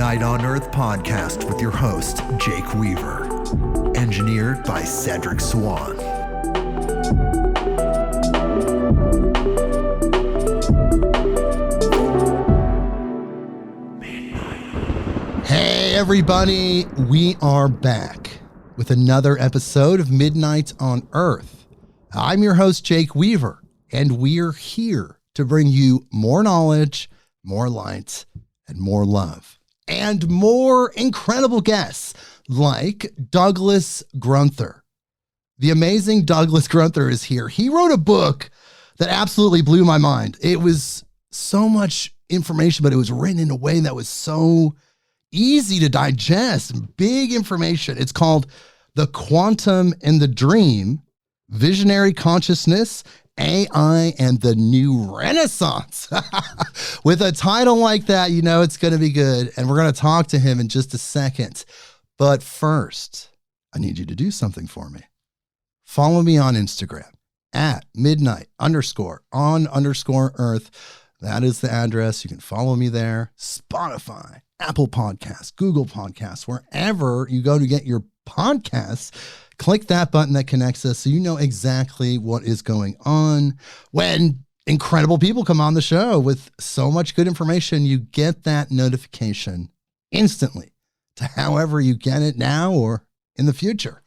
Midnight on Earth podcast with your host, Jake Weaver. Engineered by Cedric Swan. Hey, everybody. We are back with another episode of Midnight on Earth. I'm your host, Jake Weaver, and we're here to bring you more knowledge, more light, and more love, and more incredible guests like Douglas Grunther. The amazing Douglas Grunther is here. He wrote a book that absolutely blew my mind. It was so much information, but it was written in a way that was so easy to digest, big information. It's called The Quantum and the Dream, Visionary Consciousness, AI and the New Renaissance. With a title like that, you know it's going to be good. And we're going to talk to him in just a second. But first, I need you to do something for me. Follow me on Instagram at midnight_on_earth. That is the address. You can follow me there. Spotify, Apple Podcasts, Google Podcasts, wherever you go to get your podcasts. Click that button that connects us so you know exactly what is going on. When incredible people come on the show with so much good information, you get that notification instantly to however you get it now or in the future.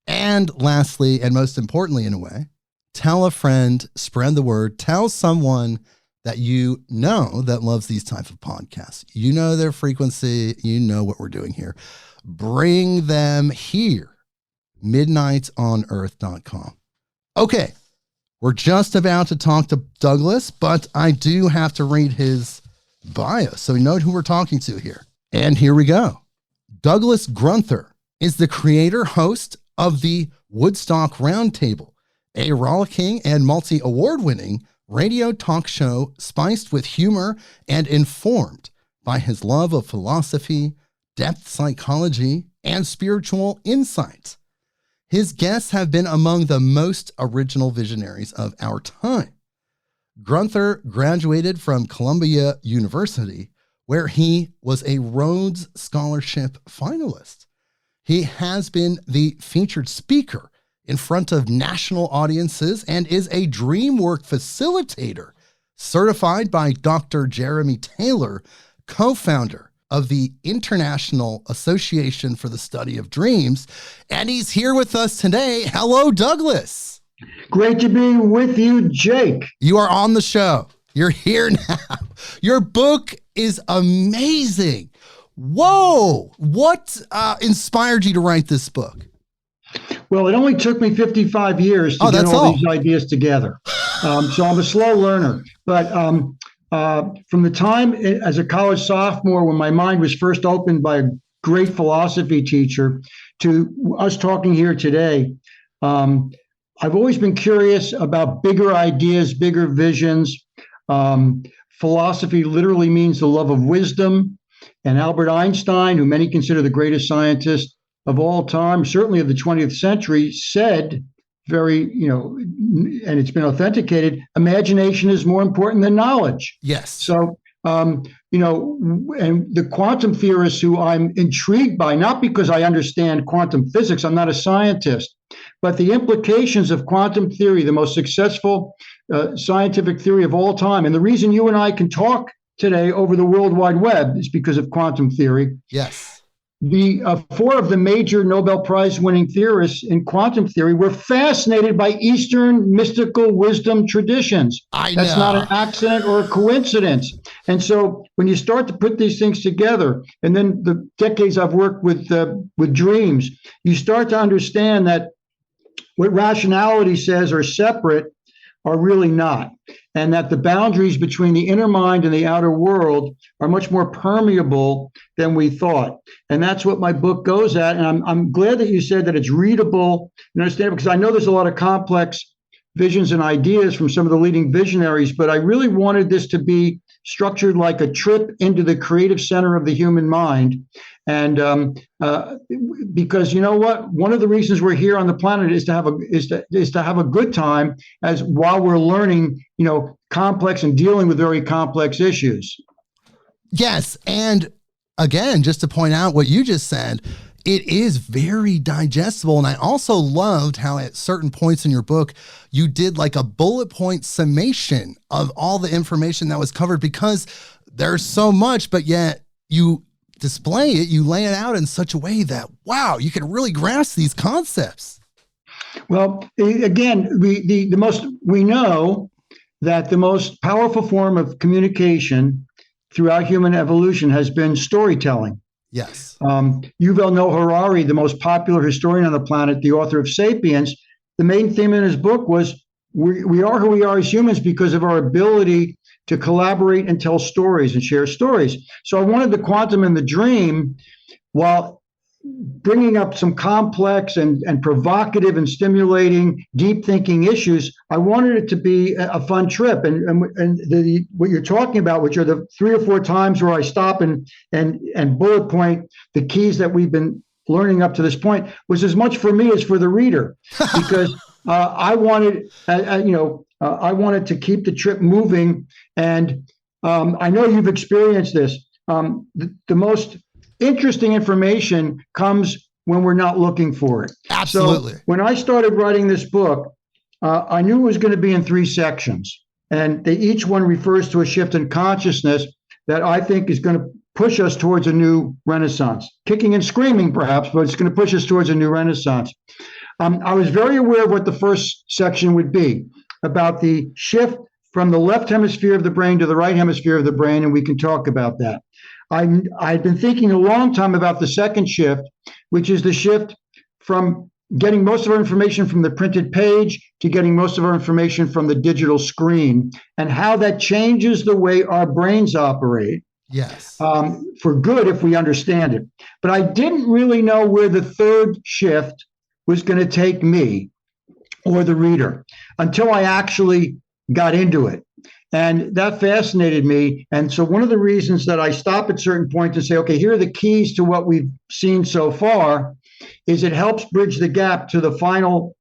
And lastly, and most importantly in a way, tell a friend, spread the word, tell someone that you know that loves these type of podcasts. You know their frequency, you know what we're doing here. Bring them here. midnightonearth.com. Okay, we're just about to talk to Douglas, but I do have to read his bio so we know who we're talking to here. And here we go. Douglas Grunther is the creator host of the Woodstock Roundtable, a rollicking and multi-award-winning radio talk show spiced with humor and informed by his love of philosophy, depth psychology, and spiritual insight. His guests have been among the most original visionaries of our time. Grunther graduated from Columbia University, where he was a Rhodes Scholarship finalist. He has been the featured speaker in front of national audiences and is a DreamWork facilitator, certified by Dr. Jeremy Taylor, co-founder of the International Association for the Study of Dreams. And he's here with us today. Hello, Douglas. Great to be with you, Jake. You are on the show. You're here now. Your book is amazing. Whoa. What inspired you to write this book? Well, it only took me 55 years to get all these ideas together. So I'm a slow learner. But from the time as a college sophomore, when my mind was first opened by a great philosophy teacher, to us talking here today, I've always been curious about bigger ideas, bigger visions. Philosophy literally means the love of wisdom. And Albert Einstein, who many consider the greatest scientist of all time, certainly of the 20th century, said and it's been authenticated, imagination is more important than knowledge. Yes. So, and the quantum theorists who I'm intrigued by, not because I understand quantum physics, I'm not a scientist, but the implications of quantum theory, the most successful scientific theory of all time. And the reason you and I can talk today over the World Wide Web is because of quantum theory. Yes. The four of the major Nobel Prize winning theorists in quantum theory were fascinated by Eastern mystical wisdom traditions. That's not an accident or a coincidence. And so when you start to put these things together, and then the decades I've worked with dreams, you start to understand that what rationality says are separate are really not. And that the boundaries between the inner mind and the outer world are much more permeable than we thought. And that's what my book goes at. And I'm glad that you said that it's readable and understandable, because I know there's a lot of complex visions and ideas from some of the leading visionaries, but I really wanted this to be structured like a trip into the creative center of the human mind. And because you know what, one of the reasons we're here on the planet is to have a good time, as while we're learning, complex and dealing with very complex issues. Yes, and again, just to point out what you just said, it is very digestible. And I also loved how at certain points in your book, you did like a bullet point summation of all the information that was covered, because there's so much, but yet you display it, you lay it out in such a way that, wow, you can really grasp these concepts. Well, again, we know that the most powerful form of communication throughout human evolution has been storytelling. Yes. Yuval Noah Harari, the most popular historian on the planet, the author of *Sapiens*, the main theme in his book was we are who we are as humans because of our ability to collaborate and tell stories and share stories. So I wanted the quantum and the dream, while bringing up some complex and provocative and stimulating, deep thinking issues, I wanted it to be a fun trip. And what you're talking about, which are the 3 or 4 times where I stop and bullet point the keys that we've been learning up to this point, was as much for me as for the reader, because I wanted, I wanted to keep the trip moving. And I know you've experienced this. The most interesting information comes when we're not looking for it. Absolutely. So when I started writing this book, I knew it was going to be in 3 sections, and each one refers to a shift in consciousness that I think is going to push us towards a new renaissance. Kicking and screaming, perhaps, but it's going to push us towards a new renaissance. I was very aware of what the first section would be, about the shift from the left hemisphere of the brain to the right hemisphere of the brain, and we can talk about that. I've been thinking a long time about the second shift, which is the shift from getting most of our information from the printed page to getting most of our information from the digital screen, and how that changes the way our brains operate. Yes. For good, if we understand it. But I didn't really know where the third shift was going to take me or the reader until I actually got into it. And that fascinated me. And so one of the reasons that I stop at certain points and say, okay, here are the keys to what we've seen so far, is it helps bridge the gap to the final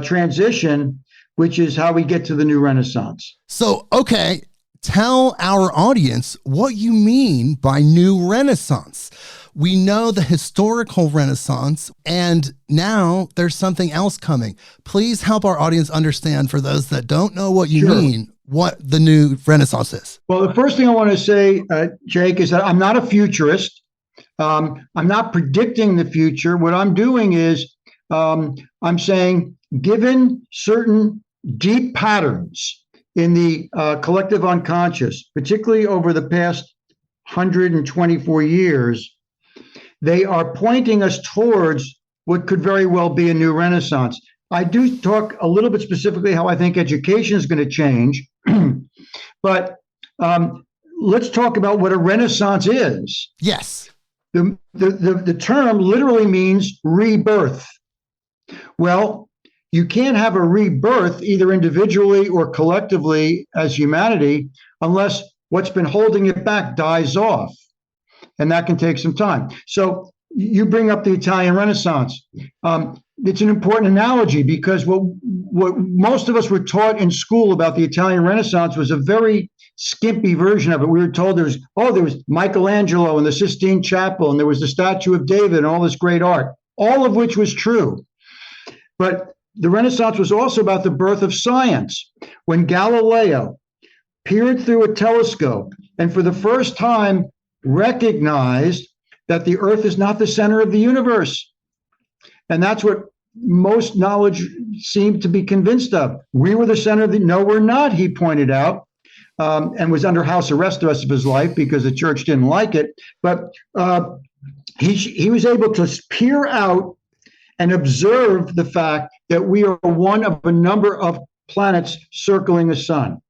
transition, which is how we get to the new Renaissance. So, okay, tell our audience what you mean by new Renaissance. We know the historical Renaissance, and now there's something else coming. Please help our audience understand, for those that don't know what you mean, what the new Renaissance is. Well, the first thing I want to say, Jake, is that I'm not a futurist. I'm not predicting the future. What I'm doing is I'm saying, given certain deep patterns in the collective unconscious, particularly over the past 124 years, they are pointing us towards what could very well be a new Renaissance. I do talk a little bit specifically how I think education is going to change, but let's talk about what a Renaissance is. Yes. The term literally means rebirth. Well, you can't have a rebirth either individually or collectively as humanity unless what's been holding it back dies off. And that can take some time. So you bring up the Italian Renaissance. It's an important analogy, because what most of us were taught in school about the Italian Renaissance was a very skimpy version of it. We were told there was Michelangelo and the Sistine Chapel, and there was the statue of David and all this great art, all of which was true. But the Renaissance was also about the birth of science, when Galileo peered through a telescope and for the first time recognized that the Earth is not the center of the universe. And that's what most knowledge seemed to be convinced of. We were the center of the, no, we're not, he pointed out, and was under house arrest the rest of his life because the church didn't like it. But he was able to peer out and observe the fact that we are one of a number of planets circling the sun.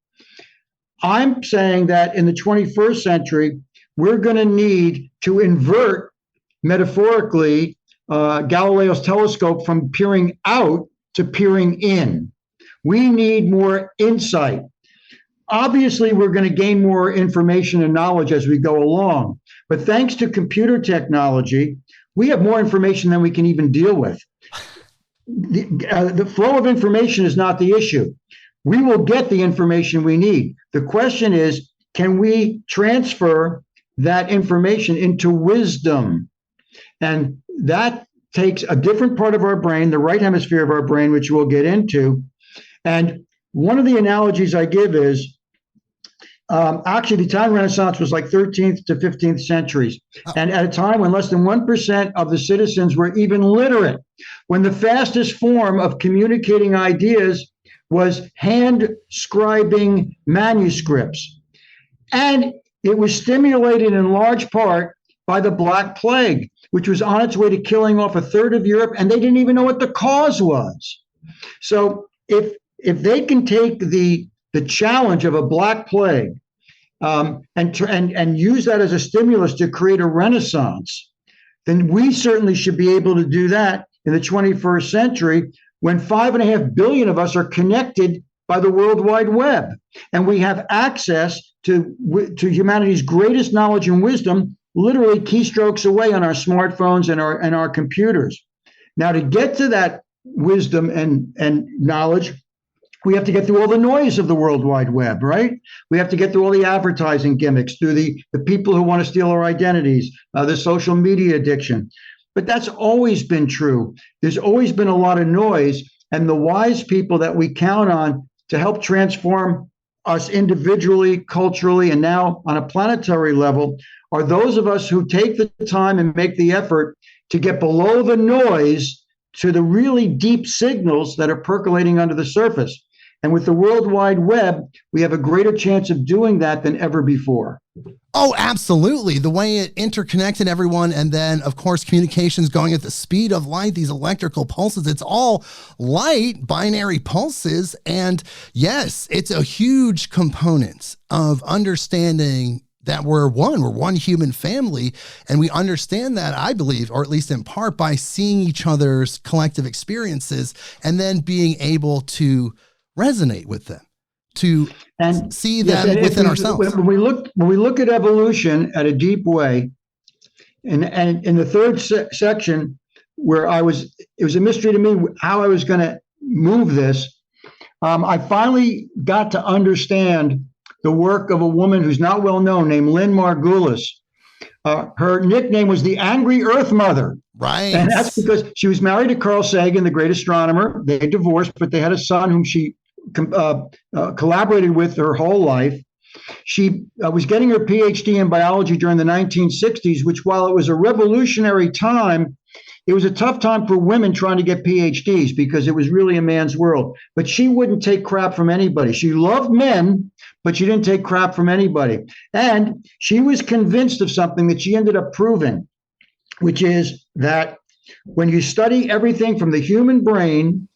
I'm saying that in the 21st century, we're going to need to invert, metaphorically, Galileo's telescope from peering out to peering in. We need more insight. Obviously, we're going to gain more information and knowledge as we go along. But thanks to computer technology, we have more information than we can even deal with. The flow of information is not the issue. We will get the information we need. The question is, can we transfer that information into wisdom. And that takes a different part of our brain, the right hemisphere of our brain, which we'll get into. And one of the analogies I give is actually the Italian Renaissance was like 13th to 15th centuries. And at a time when less than 1% of the citizens were even literate, when the fastest form of communicating ideas was hand scribing manuscripts. And it was stimulated in large part by the Black Plague, which was on its way to killing off a third of Europe, and they didn't even know what the cause was. So if they can take the challenge of a Black Plague and use that as a stimulus to create a renaissance, then we certainly should be able to do that in the 21st century when 5.5 billion of us are connected by the World Wide Web, and we have access to humanity's greatest knowledge and wisdom, literally keystrokes away on our smartphones and our computers. Now, to get to that wisdom and knowledge, we have to get through all the noise of the World Wide Web, right? We have to get through all the advertising gimmicks, through the people who want to steal our identities, the social media addiction. But that's always been true. There's always been a lot of noise, and the wise people that we count on to help transform us individually, culturally, and now on a planetary level are those of us who take the time and make the effort to get below the noise to the really deep signals that are percolating under the surface. And with the World Wide Web, we have a greater chance of doing that than ever before. Oh, absolutely. The way it interconnected everyone, and then, of course, communications going at the speed of light, these electrical pulses, it's all light, binary pulses. And yes, it's a huge component of understanding that we're one human family. And we understand that, I believe, or at least in part, by seeing each other's collective experiences and then being able to resonate with them, to see them within ourselves. When we look at evolution at a deep way, and in the third section, where it was a mystery to me how I was going to move this, I finally got to understand the work of a woman who's not well known named Lynn Margulis. Her nickname was the Angry Earth Mother. Right. And that's because she was married to Carl Sagan, the great astronomer. They divorced, but they had a son whom she collaborated with her whole life. She was getting her PhD in biology during the 1960s, which, while it was a revolutionary time, it was a tough time for women trying to get PhDs because it was really a man's world. But she wouldn't take crap from anybody. She loved men, but she didn't take crap from anybody. And she was convinced of something that she ended up proving, which is that when you study everything from the human brain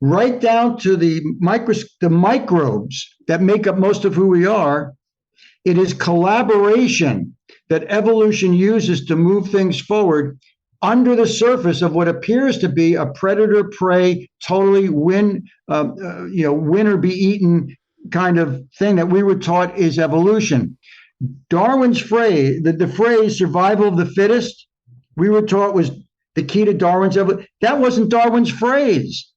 right down to the microbes that make up most of who we are, it is collaboration that evolution uses to move things forward under the surface of what appears to be a predator-prey, totally win or be eaten kind of thing that we were taught is evolution. Darwin's phrase, the phrase survival of the fittest, we were taught was the key to Darwin's evolution. That wasn't Darwin's phrase.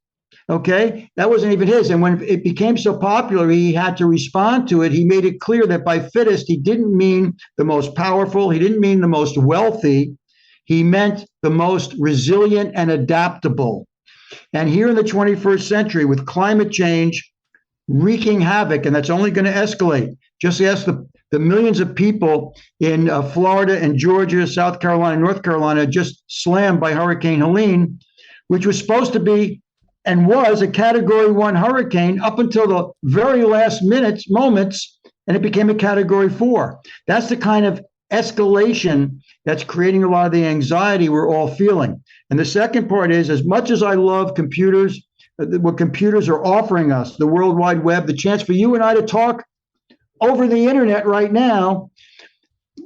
Okay, that wasn't even his. And when it became so popular, he had to respond to it. He made it clear that by fittest, he didn't mean the most powerful. He didn't mean the most wealthy. He meant the most resilient and adaptable. And here in the 21st century, with climate change wreaking havoc, and that's only going to escalate. Just ask the millions of people in Florida and Georgia, South Carolina, North Carolina, just slammed by Hurricane Helene, which was supposed to be and was a Category 1 hurricane up until the very last moments, and it became a Category 4. That's the kind of escalation that's creating a lot of the anxiety we're all feeling. And the second part is, as much as I love computers, what computers are offering us, the World Wide Web, the chance for you and I to talk over the internet right now,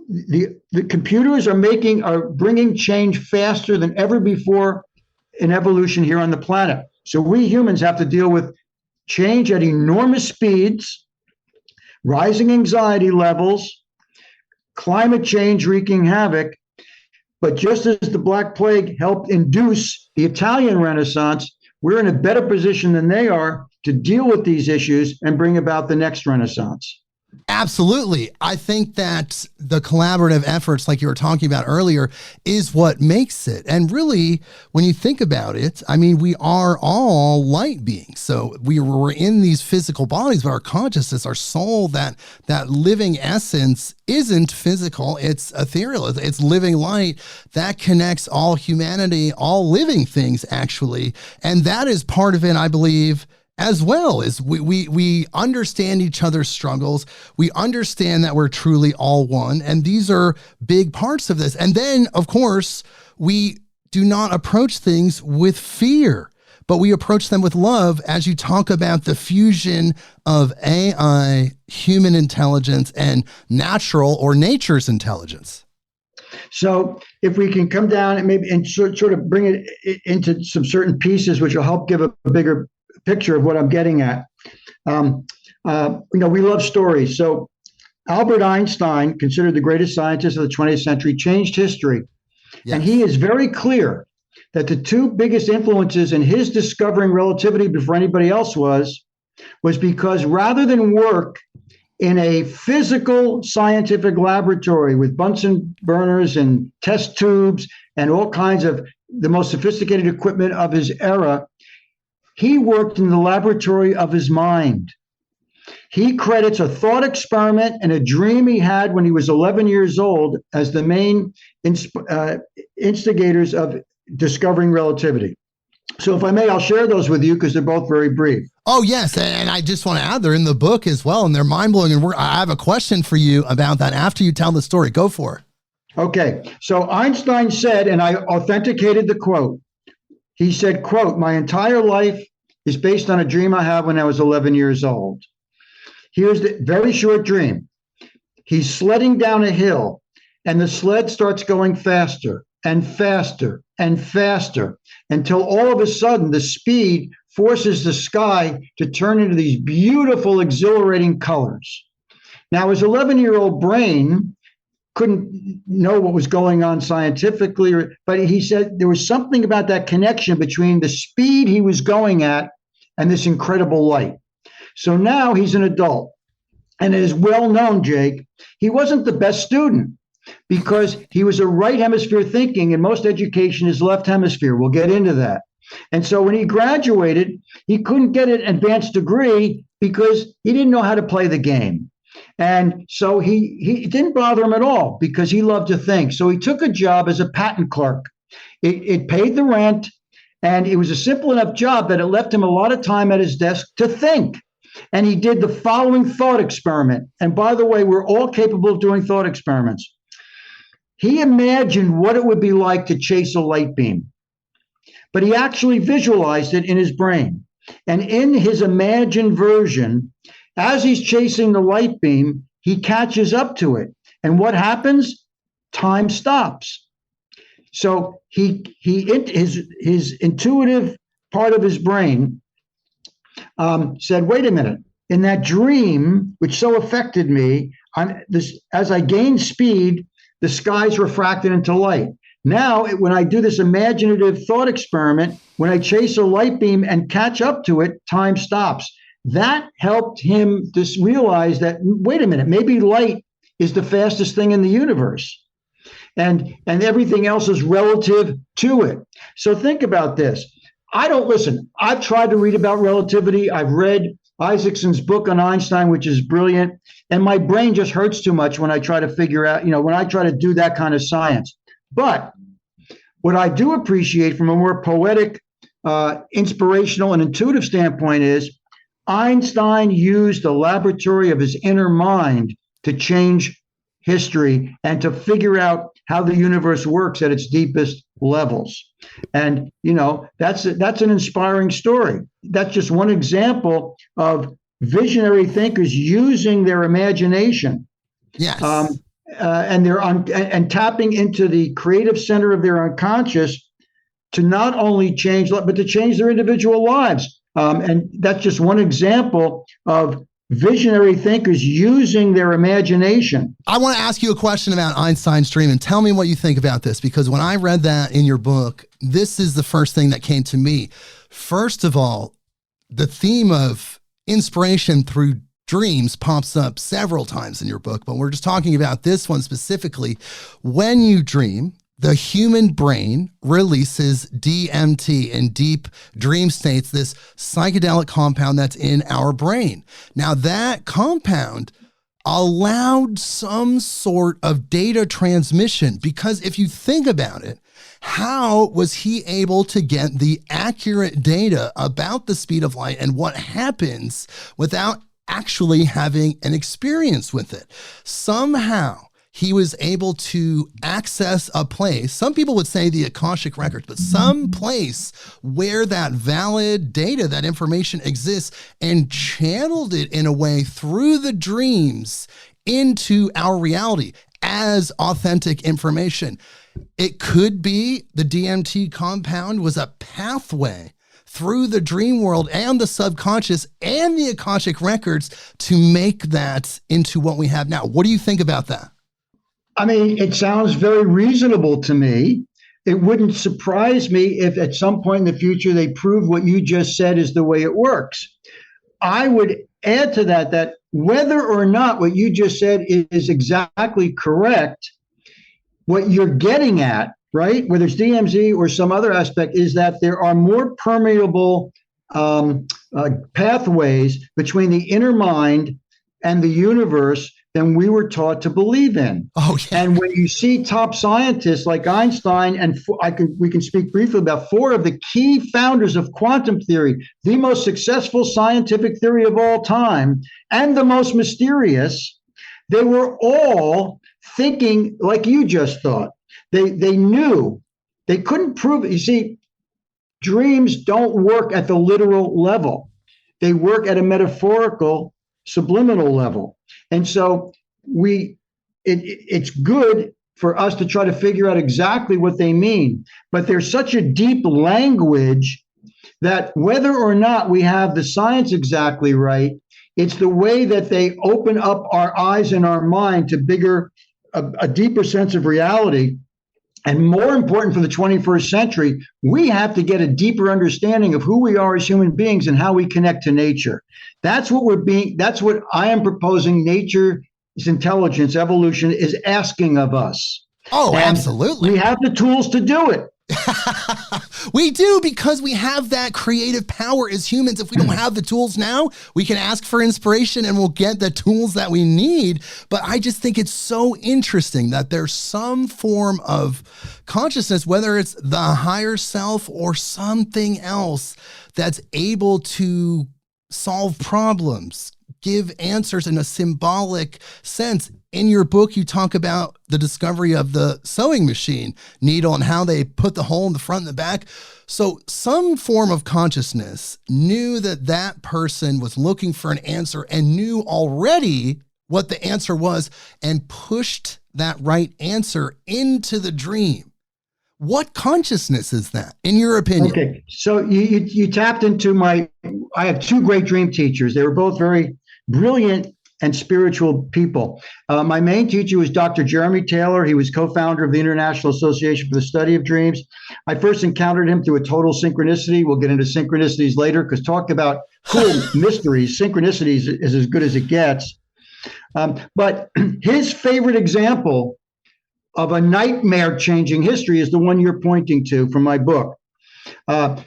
the computers are bringing change faster than ever before in evolution here on the planet. So we humans have to deal with change at enormous speeds, rising anxiety levels, climate change wreaking havoc. But just as the Black Plague helped induce the Italian Renaissance, we're in a better position than they are to deal with these issues and bring about the next Renaissance. Absolutely. I think that the collaborative efforts, like you were talking about earlier, is what makes it. And really, when you think about it, I mean, we are all light beings. So we're in these physical bodies, but our consciousness, our soul, that living essence isn't physical. It's ethereal. It's living light that connects all humanity, all living things, actually. And that is part of it, I believe, as well. Is we understand each other's struggles. We understand that we're truly all one. And these are big parts of this. And then, of course, we do not approach things with fear, but we approach them with love, as you talk about the fusion of AI, human intelligence, and natural or nature's intelligence. So if we can come down and maybe and sort of bring it into some certain pieces, which will help give a bigger picture of what I'm getting at. We love stories. So Albert Einstein, considered the greatest scientist of the 20th century, changed history. Yes. And he is very clear that the two biggest influences in his discovering relativity before anybody else was because rather than work in a physical scientific laboratory with Bunsen burners and test tubes and all kinds of the most sophisticated equipment of his era, he worked in the laboratory of his mind. He credits a thought experiment and a dream he had when he was 11 years old as the main instigators of discovering relativity. So if I may, I'll share those with you because they're both very brief. Oh, yes. And I just want to add, they're in the book as well, and they're mind-blowing. And I have a question for you about that after you tell the story. Go for it. Okay. So Einstein said, and I authenticated the quote, he said, quote, "My entire life is based on a dream I had when I was 11 years old." Here's the very short dream. He's sledding down a hill, and the sled starts going faster and faster and faster until all of a sudden the speed forces the sky to turn into these beautiful, exhilarating colors. Now, his 11-year-old brain couldn't know what was going on scientifically, but he said there was something about that connection between the speed he was going at and this incredible light. So now he's an adult. And it is well known, Jake, he wasn't the best student because he was a right hemisphere thinking, and most education is left hemisphere. We'll get into that. And so when he graduated, he couldn't get an advanced degree because he didn't know how to play the game. And so he didn't bother him at all because he loved to think. So he took a job as a patent clerk. It paid the rent, and it was a simple enough job that it left him a lot of time at his desk to think. And he did the following thought experiment. And by the way, we're all capable of doing thought experiments. He imagined what it would be like to chase a light beam, but he actually visualized it in his brain. And in his imagined version, as he's chasing the light beam, he catches up to it. And what happens? Time stops. So his intuitive part of his brain said, wait a minute, in that dream, which so affected me, as I gain speed, the sky's refracted into light. Now, when I do this imaginative thought experiment, when I chase a light beam and catch up to it, time stops. That helped him just realize that, wait a minute, maybe light is the fastest thing in the universe. And everything else is relative to it. So think about this. I've tried to read about relativity. I've read Isaacson's book on Einstein, which is brilliant. And my brain just hurts too much when I try to figure out, when I try to do that kind of science. But what I do appreciate from a more poetic, inspirational, and intuitive standpoint is Einstein used the laboratory of his inner mind to change history and to figure out how the universe works at its deepest levels. And, that's an inspiring story. That's just one example of visionary thinkers using their imagination. Yes. And tapping into the creative center of their unconscious to not only change, but to change their individual lives. And that's just one example of visionary thinkers using their imagination. I want to ask you a question about Einstein's dream and tell me what you think about this, because when I read that in your book, this is the first thing that came to me. First of all, the theme of inspiration through dreams pops up several times in your book, but we're just talking about this one specifically. When you dream, the human brain releases DMT in deep dream states, this psychedelic compound that's in our brain. Now, that compound allowed some sort of data transmission, because if you think about it, how was he able to get the accurate data about the speed of light and what happens without actually having an experience with it? Somehow he was able to access a place, some people would say the Akashic records, but some place where that valid data, that information exists, and channeled it in a way through the dreams into our reality as authentic information. It could be the DMT compound was a pathway through the dream world and the subconscious and the Akashic records to make that into what we have now. What do you think about that? I mean, it sounds very reasonable to me. It wouldn't surprise me if at some point in the future they prove what you just said is the way it works. I would add to that, that whether or not what you just said is exactly correct, what you're getting at, right, whether it's DMZ or some other aspect, is that there are more permeable pathways between the inner mind and the universe than we were taught to believe in. Oh, yeah. And when you see top scientists like Einstein, and we can speak briefly about 4 of the key founders of quantum theory, the most successful scientific theory of all time, and the most mysterious, they were all thinking like you just thought. They knew. They couldn't prove it. You see, dreams don't work at the literal level. They work at a metaphorical, subliminal level. And so it's good for us to try to figure out exactly what they mean. But there's such a deep language that whether or not we have the science exactly right, it's the way that they open up our eyes and our mind to a deeper sense of reality. And more important for the 21st century, we have to get a deeper understanding of who we are as human beings and how we connect to nature. That's what I am proposing nature's intelligence, evolution is asking of us. Oh, and absolutely. We have the tools to do it. We do, because we have that creative power as humans. If we don't have the tools now, we can ask for inspiration and we'll get the tools that we need. But I just think it's so interesting that there's some form of consciousness, whether it's the higher self or something else, that's able to solve problems, give answers in a symbolic sense. In your book, you talk about the discovery of the sewing machine needle and how they put the hole in the front and the back. So some form of consciousness knew that that person was looking for an answer and knew already what the answer was and pushed that right answer into the dream. What consciousness is that, in your opinion? Okay, so you tapped into I have 2 great dream teachers. They were both very brilliant and spiritual people. My main teacher was Dr. Jeremy Taylor. He was co-founder of the International Association for the Study of Dreams. I first encountered him through a total synchronicity. We'll get into synchronicities later, because talk about cool mysteries. Synchronicities is as good as it gets. But his favorite example of a nightmare changing history is the one you're pointing to from my book.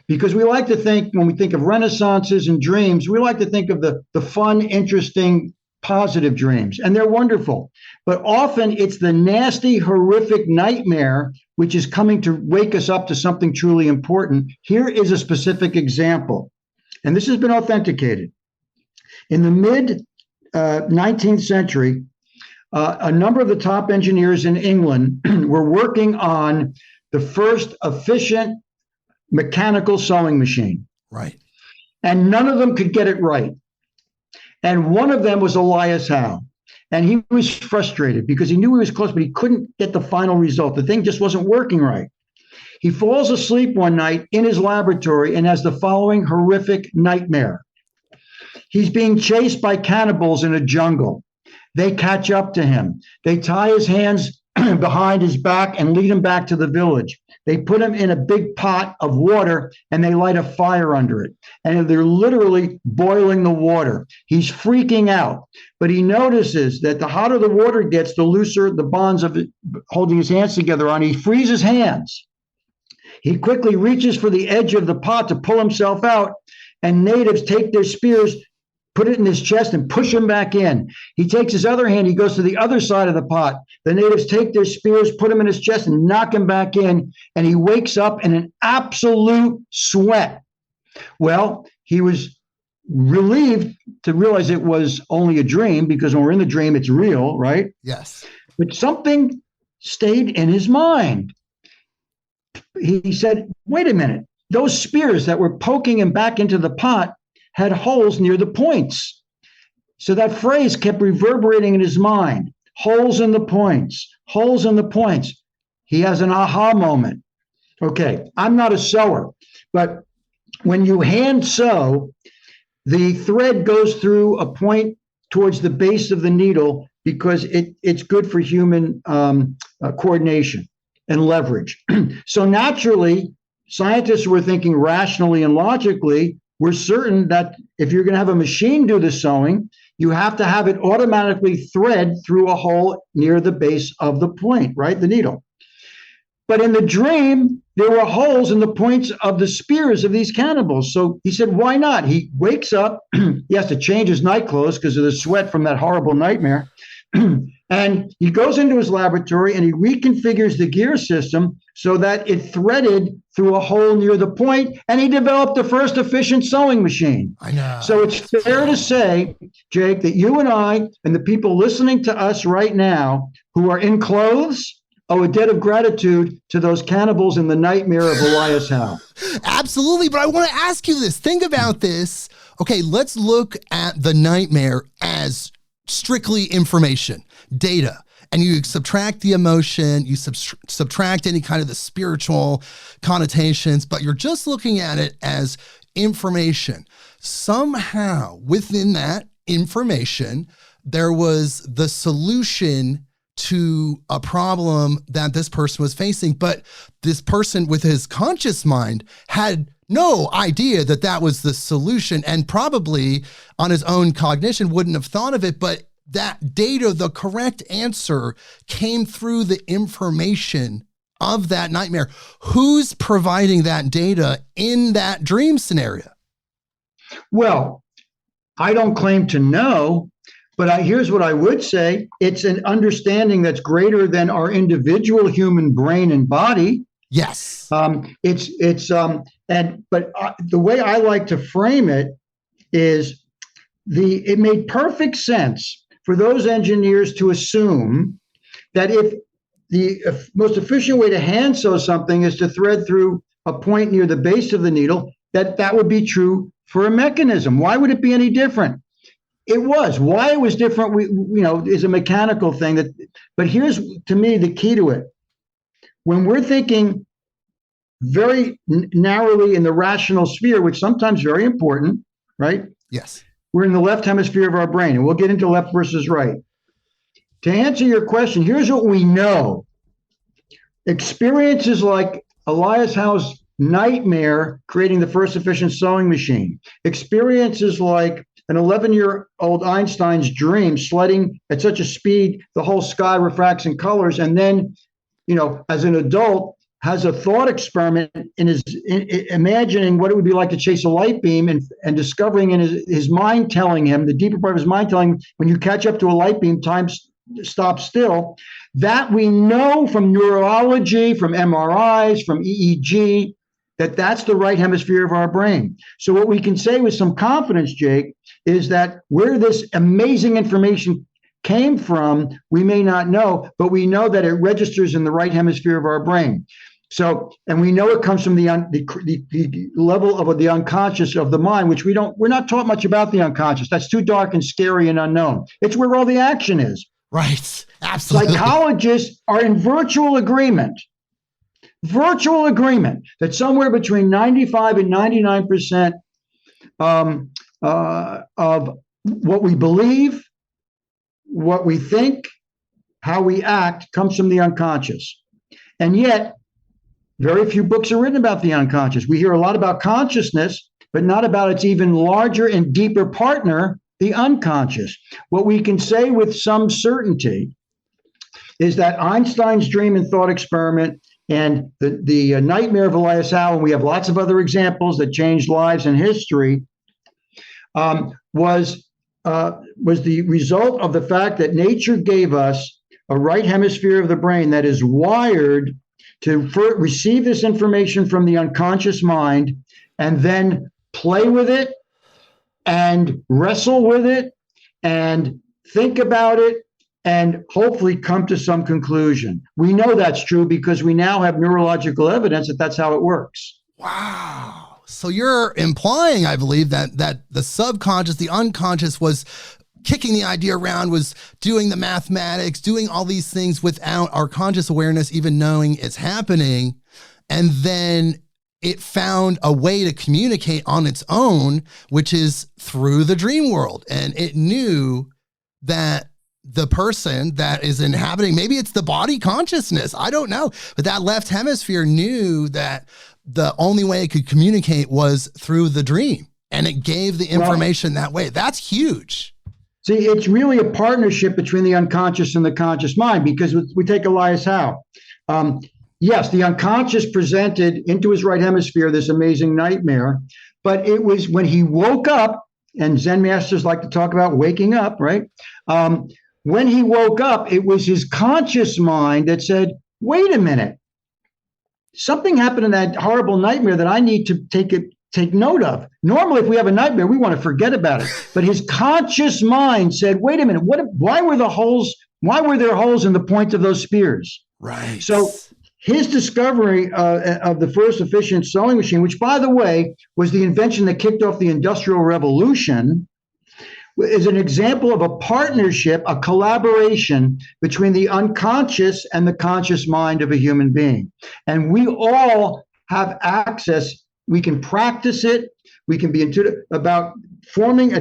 Because we like to think, when we think of renaissances and dreams, we like to think of the fun, interesting, positive dreams, and they're wonderful. But often it's the nasty, horrific nightmare which is coming to wake us up to something truly important. Here is a specific example, and this has been authenticated. In the mid 19th century, a number of the top engineers in England were working on the first efficient mechanical sewing machine. Right. And none of them could get it right. And one of them was Elias Howe. And he was frustrated because he knew he was close, but he couldn't get the final result. The thing just wasn't working right. He falls asleep one night in his laboratory and has the following horrific nightmare. He's being chased by cannibals in a jungle. They catch up to him. They tie his hands behind his back and lead him back to the village. They put him in a big pot of water and they light a fire under it. And they're literally boiling the water. He's freaking out. But he notices that the hotter the water gets, the looser the bonds of holding his hands together on. He frees his hands. He quickly reaches for the edge of the pot to pull himself out. And natives take their spears, put it in his chest and push him back in. He takes his other hand, he goes to the other side of the pot. The natives take their spears, put him in his chest and knock him back in. And he wakes up in an absolute sweat. Well, he was relieved to realize it was only a dream, because when we're in the dream, it's real, right? Yes. But something stayed in his mind. He said, wait a minute, those spears that were poking him back into the pot had holes near the points. So that phrase kept reverberating in his mind. Holes in the points, holes in the points. He has an aha moment. Okay, I'm not a sewer, but when you hand sew, the thread goes through a point towards the base of the needle because it's good for human coordination and leverage. So naturally, scientists were thinking rationally and logically. We're certain that if you're going to have a machine do the sewing, you have to have it automatically thread through a hole near the base of the point, right? The needle. But in the dream, there were holes in the points of the spears of these cannibals. So he said, why not? He wakes up. He has to change his night clothes because of the sweat from that horrible nightmare. And he goes into his laboratory and he reconfigures the gear system so that it threaded through a hole near the point, and he developed the first efficient sewing machine. I know. So it's fair to say, Jake, that you and I and the people listening to us right now who are in clothes owe a debt of gratitude to those cannibals in the nightmare of Elias Howe. Absolutely, but I want to ask you this. Think about this. Okay, let's look at the nightmare as strictly information, data, and you subtract the emotion, you subtract any kind of the spiritual connotations, but you're just looking at it as information. Somehow within that information, there was the solution to a problem that this person was facing, but this person with his conscious mind had no idea that that was the solution, and probably on his own cognition wouldn't have thought of it, but that data, the correct answer, came through the information of that nightmare. Who's providing that data in that dream scenario? Well, I don't claim to know, but here's what I would say. It's an understanding that's greater than our individual human brain and body. Yes. But the way I like to frame it is it made perfect sense for those engineers to assume that if the most efficient way to hand sew something is to thread through a point near the base of the needle, that would be true for a mechanism. Why would it be any different? It was. Why it was different, is a mechanical thing. But here's, to me, the key to it. When we're thinking very narrowly in the rational sphere, which sometimes very important, right? Yes. We're in the left hemisphere of our brain, and we'll get into left versus right. To answer your question, here's what we know. Experiences like Elias Howe's nightmare creating the first efficient sewing machine, experiences like an 11-year-old Einstein's dream sledding at such a speed the whole sky refracts in colors, and then, as an adult, has a thought experiment in imagining what it would be like to chase a light beam, and discovering in his mind telling him, the deeper part of his mind telling him, when you catch up to a light beam, time stops still. That we know from neurology, from MRIs, from EEG, that's the right hemisphere of our brain. So what we can say with some confidence, Jake, is that where this amazing information came from, we may not know, but we know that it registers in the right hemisphere of our brain. So, and we know it comes from the level of the unconscious of the mind, which we're not taught much about the unconscious. That's too dark and scary and unknown. It's where all the action is. Right. Absolutely. Psychologists are in virtual agreement that somewhere between 95 and 99% of what we believe, what we think, how we act comes from the unconscious. And yet, Very few books are written about the unconscious. We hear a lot about consciousness, but not about its even larger and deeper partner, the unconscious. What we can say with some certainty is that Einstein's dream and thought experiment and the nightmare of Elias Howe, and we have lots of other examples that changed lives in history, was the result of the fact that nature gave us a right hemisphere of the brain that is wired to receive this information from the unconscious mind and then play with it and wrestle with it and think about it and hopefully come to some conclusion. We know that's true because we now have neurological evidence that that's how it works. Wow. So you're implying, I believe, that the subconscious, the unconscious was kicking the idea around, was doing the mathematics, doing all these things without our conscious awareness even knowing it's happening. And then it found a way to communicate on its own, which is through the dream world. And it knew that the person that is inhabiting, maybe it's the body consciousness, I don't know, but that left hemisphere knew that the only way it could communicate was through the dream. And it gave the information that way. That's huge. See, it's really a partnership between the unconscious and the conscious mind, because we take Elias Howe. Yes, the unconscious presented into his right hemisphere this amazing nightmare, but it was when he woke up, and Zen masters like to talk about waking up, right? When he woke up, it was his conscious mind that said, wait a minute, something happened in that horrible nightmare that I need to take note of. Normally, if we have a nightmare, we want to forget about it. But his conscious mind said, wait a minute, why were there holes in the points of those spears? Right. So his discovery of the first efficient sewing machine, which, by the way, was the invention that kicked off the Industrial Revolution, is an example of a partnership, a collaboration between the unconscious and the conscious mind of a human being. And we all have access. We can practice it. We can be intuitive about forming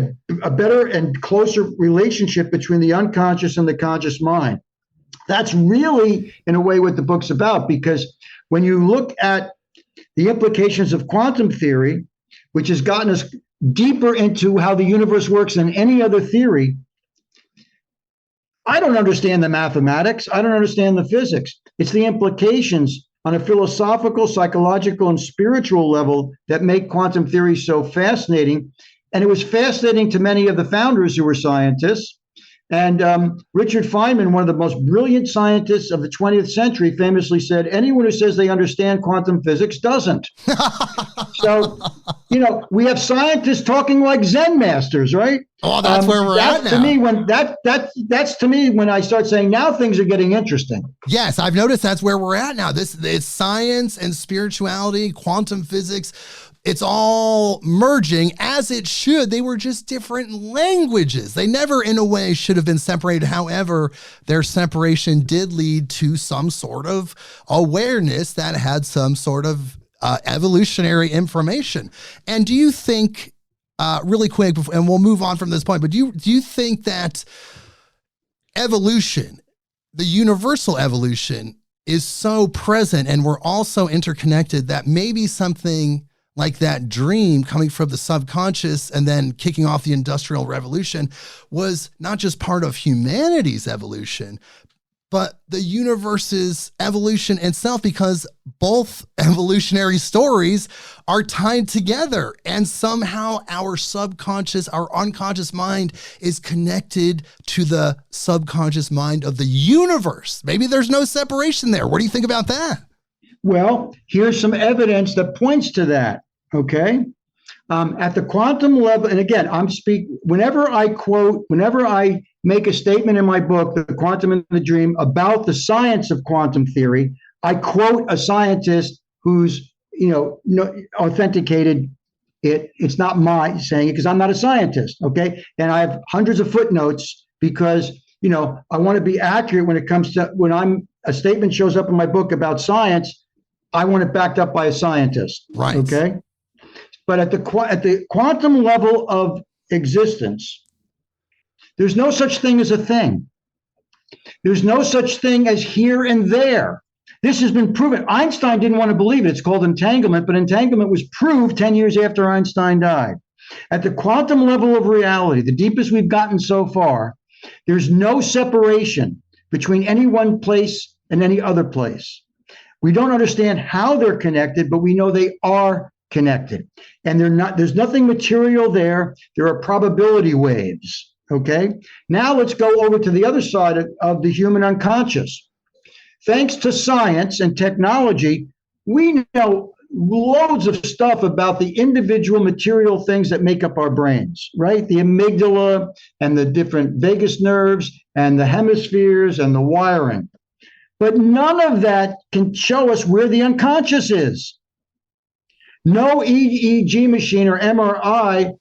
a better and closer relationship between the unconscious and the conscious mind. That's really, in a way, what the book's about, because when you look at the implications of quantum theory, which has gotten us deeper into how the universe works than any other theory, I don't understand the mathematics. I don't understand the physics. It's the implications on a philosophical, psychological, and spiritual level that make quantum theory so fascinating. And it was fascinating to many of the founders who were scientists. And Richard Feynman, one of the most brilliant scientists of the 20th century, famously said, anyone who says they understand quantum physics doesn't. So, we have scientists talking like Zen masters, right? Oh, that's where we're at now. That's to me when I start saying now things are getting interesting. Yes, I've noticed that's where we're at now. It's science and spirituality, quantum physics. It's all merging as it should. They were just different languages. They never, in a way, should have been separated. However, their separation did lead to some sort of awareness that had some sort of evolutionary information. And do you think, really quick, and we'll move on from this point, but do you think that evolution, the universal evolution, is so present and we're all so interconnected that maybe something like that dream coming from the subconscious and then kicking off the Industrial Revolution was not just part of humanity's evolution, but the universe's evolution itself, because both evolutionary stories are tied together, and somehow our subconscious, our unconscious mind is connected to the subconscious mind of the universe. Maybe there's no separation there. What do you think about that? Well, here's some evidence that points to that, okay? At the quantum level, and again, whenever I make a statement in my book, The Quantum and the Dream, about the science of quantum theory, I quote a scientist who's, authenticated it. It's not my saying it because I'm not a scientist, okay? And I have hundreds of footnotes because, I want to be accurate when it comes to, a statement shows up in my book about science, I want it backed up by a scientist, right? Okay? But at the quantum level of existence, there's no such thing as a thing. There's no such thing as here and there. This has been proven. Einstein didn't want to believe it. It's called entanglement, but entanglement was proved 10 years after Einstein died. At the quantum level of reality, the deepest we've gotten so far, there's no separation between any one place and any other place. We don't understand how they're connected, but we know they are connected. And there's nothing material there. There are probability waves. Okay. Now let's go over to the other side of the human unconscious. Thanks to science and technology, we know loads of stuff about the individual material things that make up our brains, right? The amygdala and the different vagus nerves and the hemispheres and the wiring. But none of that can show us where the unconscious is. No EEG machine or MRI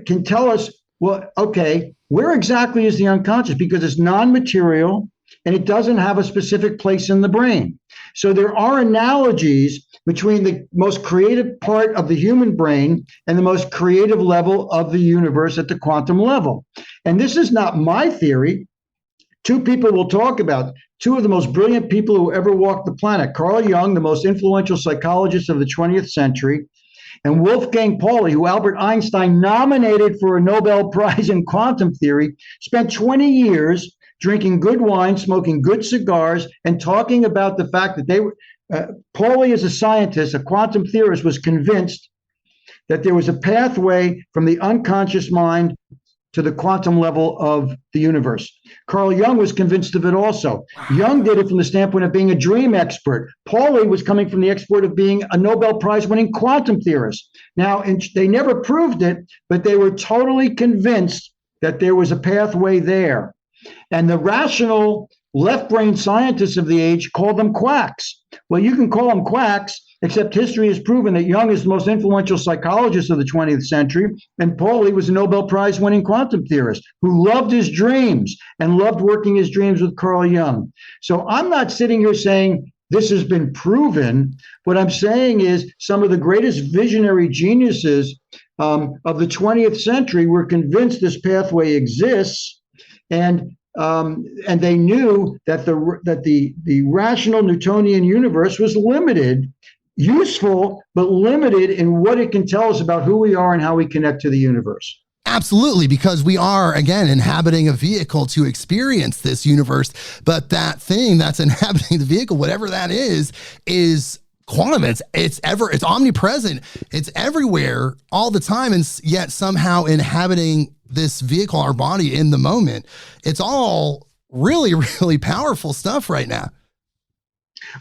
can tell us, well, okay, where exactly is the unconscious? Because it's non-material and it doesn't have a specific place in the brain. So there are analogies between the most creative part of the human brain and the most creative level of the universe at the quantum level. And this is not my theory. Two people will talk about, two of the most brilliant people who ever walked the planet, Carl Jung, the most influential psychologist of the 20th century, and Wolfgang Pauli, who Albert Einstein nominated for a Nobel Prize in quantum theory, spent 20 years drinking good wine, smoking good cigars, and talking about the fact that they were, Pauli, as a scientist, a quantum theorist, was convinced that there was a pathway from the unconscious mind to the quantum level of the universe. Carl Jung was convinced of it also. Jung did it from the standpoint of being a dream expert. Pauli was coming from the expert of being a Nobel Prize winning quantum theorist. Now, they never proved it, but they were totally convinced that there was a pathway there. And the rational left brain scientists of the age called them quacks. Well, you can call them quacks, except history has proven that Jung is the most influential psychologist of the 20th century, and Pauli was a Nobel Prize winning quantum theorist who loved his dreams and loved working his dreams with Carl Jung. So I'm not sitting here saying this has been proven. What I'm saying is some of the greatest visionary geniuses of the 20th century were convinced this pathway exists, and they knew that the rational Newtonian universe was limited, useful, but limited in what it can tell us about who we are and how we connect to the universe. Absolutely, because we are, again, inhabiting a vehicle to experience this universe. But that thing that's inhabiting the vehicle, whatever that is quantum. It's omnipresent. It's everywhere all the time, and yet somehow inhabiting this vehicle, our body, in the moment. It's all really, really powerful stuff right now.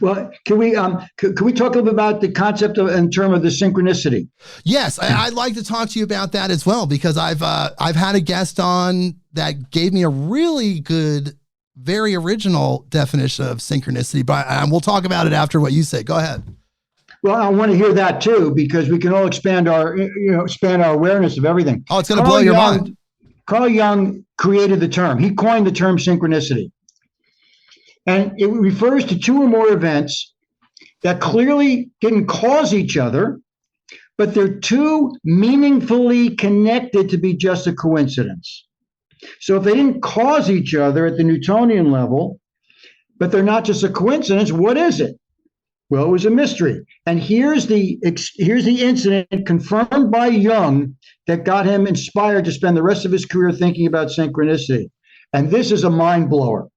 Well, can we talk a little bit about the concept in terms of the synchronicity? Yes, I'd like to talk to you about that as well, because I've had a guest on that gave me a really good, very original definition of synchronicity, but we'll talk about it after what you say. Go ahead. Well, I want to hear that too, because we can all expand our awareness of everything. Oh, it's going to blow your mind. Carl Jung created the term. He coined the term synchronicity. And it refers to two or more events that clearly didn't cause each other, but they're too meaningfully connected to be just a coincidence. So if they didn't cause each other at the Newtonian level, but they're not just a coincidence, what is it? Well, it was a mystery. And here's the incident confirmed by Jung that got him inspired to spend the rest of his career thinking about synchronicity. And this is a mind blower.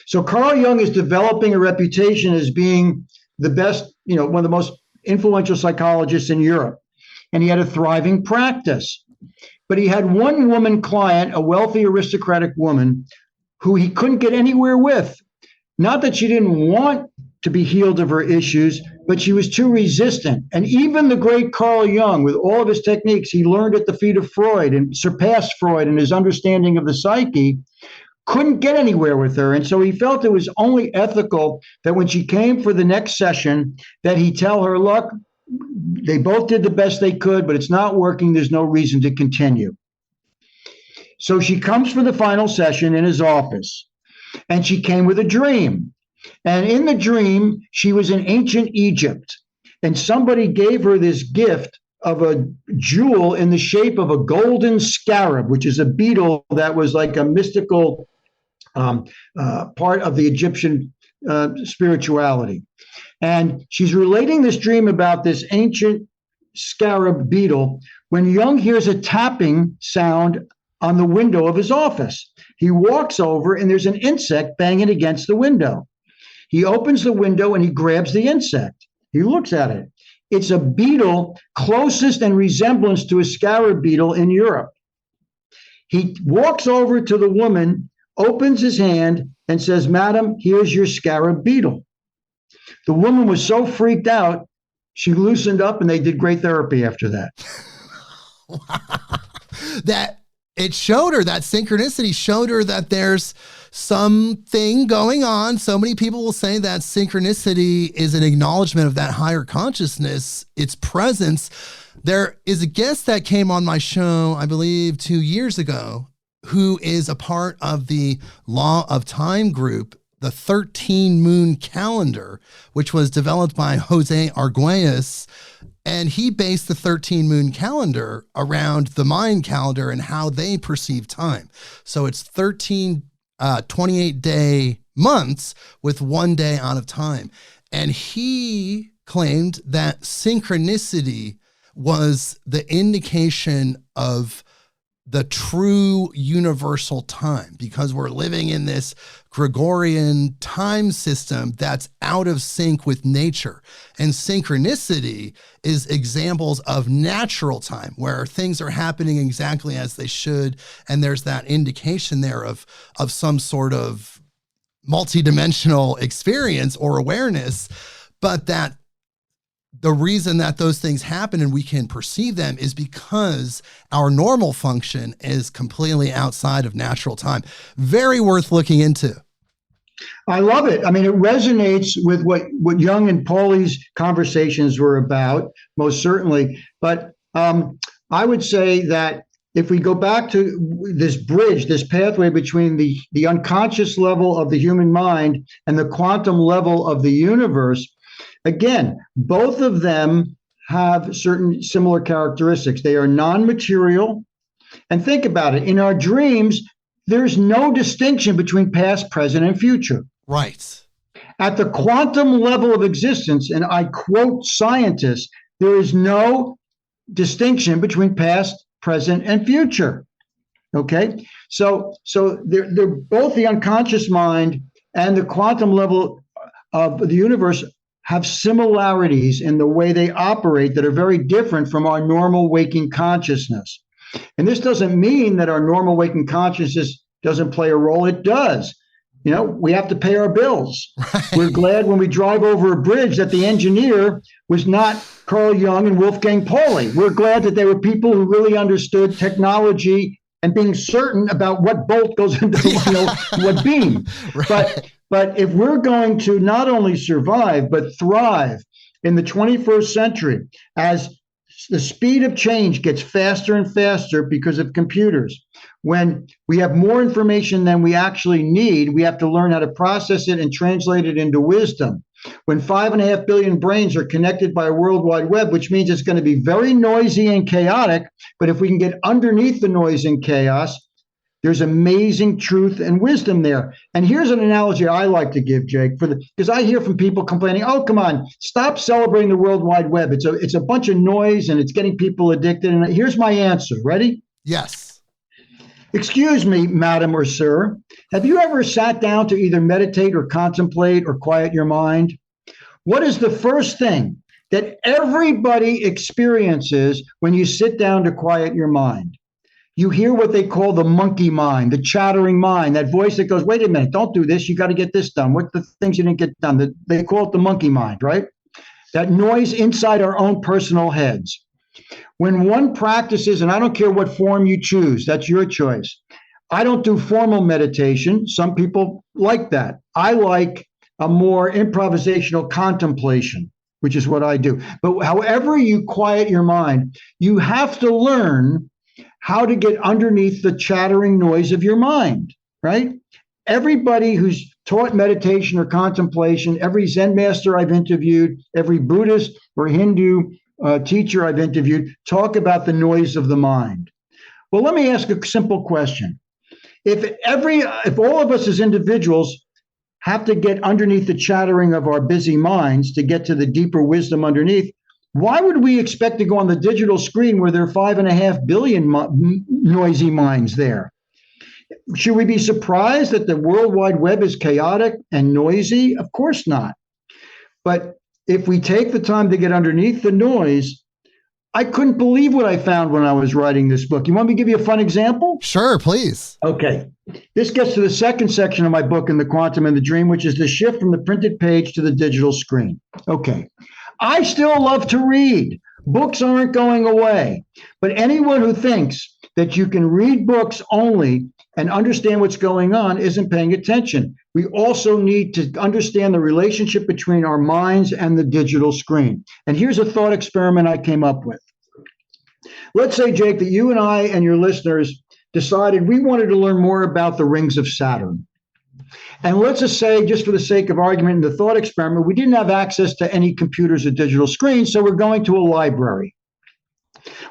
So Carl Jung is developing a reputation as being the best, one of the most influential psychologists in Europe. And he had a thriving practice. But he had one woman client, a wealthy aristocratic woman, who he couldn't get anywhere with. Not that she didn't want to be healed of her issues, but she was too resistant. And even the great Carl Jung, with all of his techniques he learned at the feet of Freud and surpassed Freud in his understanding of the psyche, couldn't get anywhere with her. And so he felt it was only ethical that when she came for the next session, that he tell her, look, they both did the best they could, but it's not working. There's no reason to continue. So she comes for the final session in his office, and she came with a dream. And in the dream, she was in ancient Egypt, and somebody gave her this gift of a jewel in the shape of a golden scarab, which is a beetle that was like a mystical part of the Egyptian spirituality. And she's relating this dream about this ancient scarab beetle when Jung hears a tapping sound on the window of his office. He walks over and there's an insect banging against the window. He opens the window and he grabs the insect. He looks at it. It's a beetle closest in resemblance to a scarab beetle in Europe. He walks over to the woman, opens his hand, and says, "Madam, here's your scarab beetle." The woman was so freaked out, she loosened up, and they did great therapy after that. That it showed her, that synchronicity showed her that there's something going on. So many people will say that synchronicity is an acknowledgement of that higher consciousness, its presence. There is a guest that came on my show, I believe 2 years ago, who is a part of the Law of Time group, the 13 moon calendar, which was developed by Jose Arguelles. And he based the 13 moon calendar around the Mayan calendar and how they perceive time. So it's 13 28-day months with 1 day out of time. And he claimed that synchronicity was the indication of the true universal time, because we're living in this Gregorian time system that's out of sync with nature. And synchronicity is examples of natural time where things are happening exactly as they should. And there's that indication there of some sort of multidimensional experience or awareness, but that the reason that those things happen and we can perceive them is because our normal function is completely outside of natural time. Very worth looking into. I love it. I mean, it resonates with what Jung and Pauli's conversations were about, most certainly. But I would say that if we go back to this bridge, this pathway between the unconscious level of the human mind and the quantum level of the universe, again, both of them have certain similar characteristics. They are non-material. And think about it. In our dreams, there's no distinction between past, present, and future. Right. At the quantum level of existence, and I quote scientists, there is no distinction between past, present, and future. Okay? So they're both the unconscious mind and the quantum level of the universe have similarities in the way they operate that are very different from our normal waking consciousness. And this doesn't mean that our normal waking consciousness doesn't play a role. It does. You know, we have to pay our bills. Right. We're glad when we drive over a bridge that the engineer was not Carl Jung and Wolfgang Pauli. We're glad that they were people who really understood technology and being certain about what bolt goes into what beam. Right. But if we're going to not only survive, but thrive in the 21st century, as the speed of change gets faster and faster because of computers, when we have more information than we actually need, we have to learn how to process it and translate it into wisdom. When 5.5 billion brains are connected by a World Wide Web, which means it's going to be very noisy and chaotic, but if we can get underneath the noise and chaos, there's amazing truth and wisdom there. And here's an analogy I like to give, Jake, because I hear from people complaining, "Oh, come on, stop celebrating the World Wide Web. It's a bunch of noise and it's getting people addicted." And here's my answer. Ready? Yes. Excuse me, madam or sir, have you ever sat down to either meditate or contemplate or quiet your mind? What is the first thing that everybody experiences when you sit down to quiet your mind? You hear what they call the monkey mind, the chattering mind, that voice that goes, "Wait a minute, don't do this. You got to get this done. What the things you didn't get done?" They call it the monkey mind, right? That noise inside our own personal heads. When one practices, and I don't care what form you choose, that's your choice. I don't do formal meditation. Some people like that. I like a more improvisational contemplation, which is what I do. But however you quiet your mind, you have to learn how to get underneath the chattering noise of your mind, right? Everybody who's taught meditation or contemplation, every Zen master I've interviewed, every Buddhist or Hindu teacher I've interviewed, talk about the noise of the mind. Well, let me ask a simple question. If all of us as individuals have to get underneath the chattering of our busy minds to get to the deeper wisdom underneath, why would we expect to go on the digital screen where there are 5.5 billion noisy minds there? Should we be surprised that the World Wide Web is chaotic and noisy? Of course not. But if we take the time to get underneath the noise, I couldn't believe what I found when I was writing this book. You want me to give you a fun example? Sure, please. Okay. This gets to the second section of my book, In the Quantum and the Dream, which is the shift from the printed page to the digital screen. Okay. I still love to read. Books aren't going away. But anyone who thinks that you can read books only and understand what's going on isn't paying attention. We also need to understand the relationship between our minds and the digital screen. And here's a thought experiment I came up with. Let's say, Jake, that you and I and your listeners decided we wanted to learn more about the rings of Saturn. And let's just say, just for the sake of argument in the thought experiment, we didn't have access to any computers or digital screens, so we're going to a library.